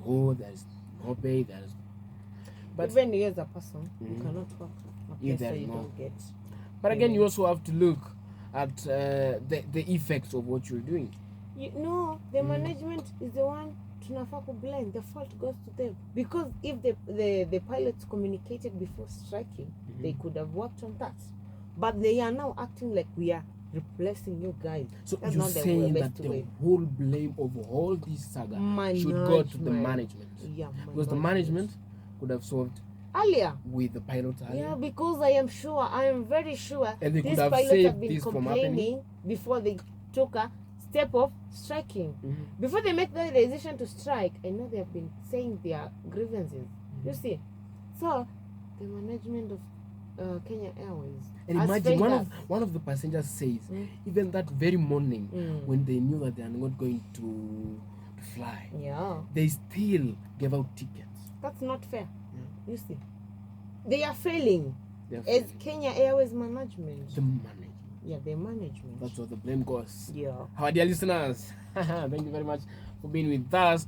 S3: oh, there's no pay, but
S2: even you as a person, you cannot work a place that you don't get.
S3: But again, you also have to look at the effects of what you're doing.
S2: The management is the one tunafaa ku blame. The fault goes to them, because if the pilots communicated before striking, they could have worked on that. But they are now acting like we are replacing you guys.
S3: So
S2: that's
S3: you're
S2: not
S3: saying
S2: the
S3: that
S2: best
S3: the
S2: way.
S3: whole blame of all this saga should go to the management?
S2: Yeah,
S3: because the management could have solved
S2: earlier
S3: with the pilots earlier.
S2: Yeah, because I am very sure
S3: and they
S2: these
S3: could have
S2: pilots
S3: saved
S2: have been
S3: this from
S2: complaining
S3: happening
S2: before they took a step of striking. Before they make the decision to strike, I know they have been saying their grievances. You see, so the management of Kenya Airways.
S3: And imagine one of the passengers says, even that very morning, when they knew that they are not going to fly, they still gave out tickets.
S2: That's not fair. You see, they are failing as Kenya Airways management.
S3: The management.
S2: Yeah, the management.
S3: That's where the blame goes.
S2: Yeah.
S3: Our dear listeners, thank you very much for being with us.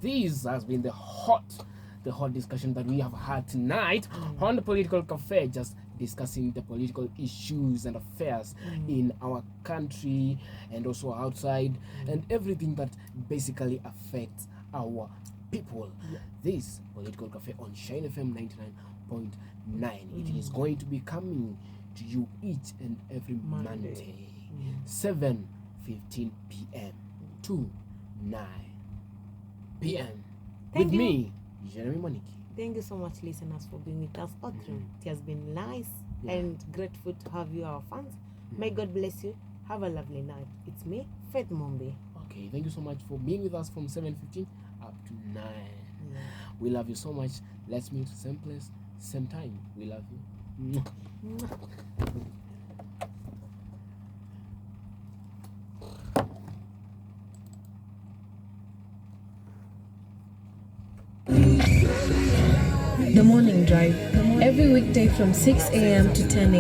S3: This has been the hot discussion that we have had tonight on the Political Cafe, just discussing the political issues and affairs in our country and also outside, and everything that basically affects our people. This Political Cafe on Shine FM 99.9. It is going to be coming to you each and every Monday. 7:15 p.m. to 9 p.m.
S2: Thank
S3: with
S2: you.
S3: me, Jeremy Moniki.
S2: Thank you so much, listeners, for being with us all through. It has been nice and grateful to have you, our fans. May God bless you. Have a lovely night. It's me, Faith Mumbi.
S3: Okay, thank you so much for being with us from 7:15 up to 9. We love you so much. Let's meet same place, same time. We love you.
S12: The Morning Drive, every weekday from 6 a.m. to 10 a.m.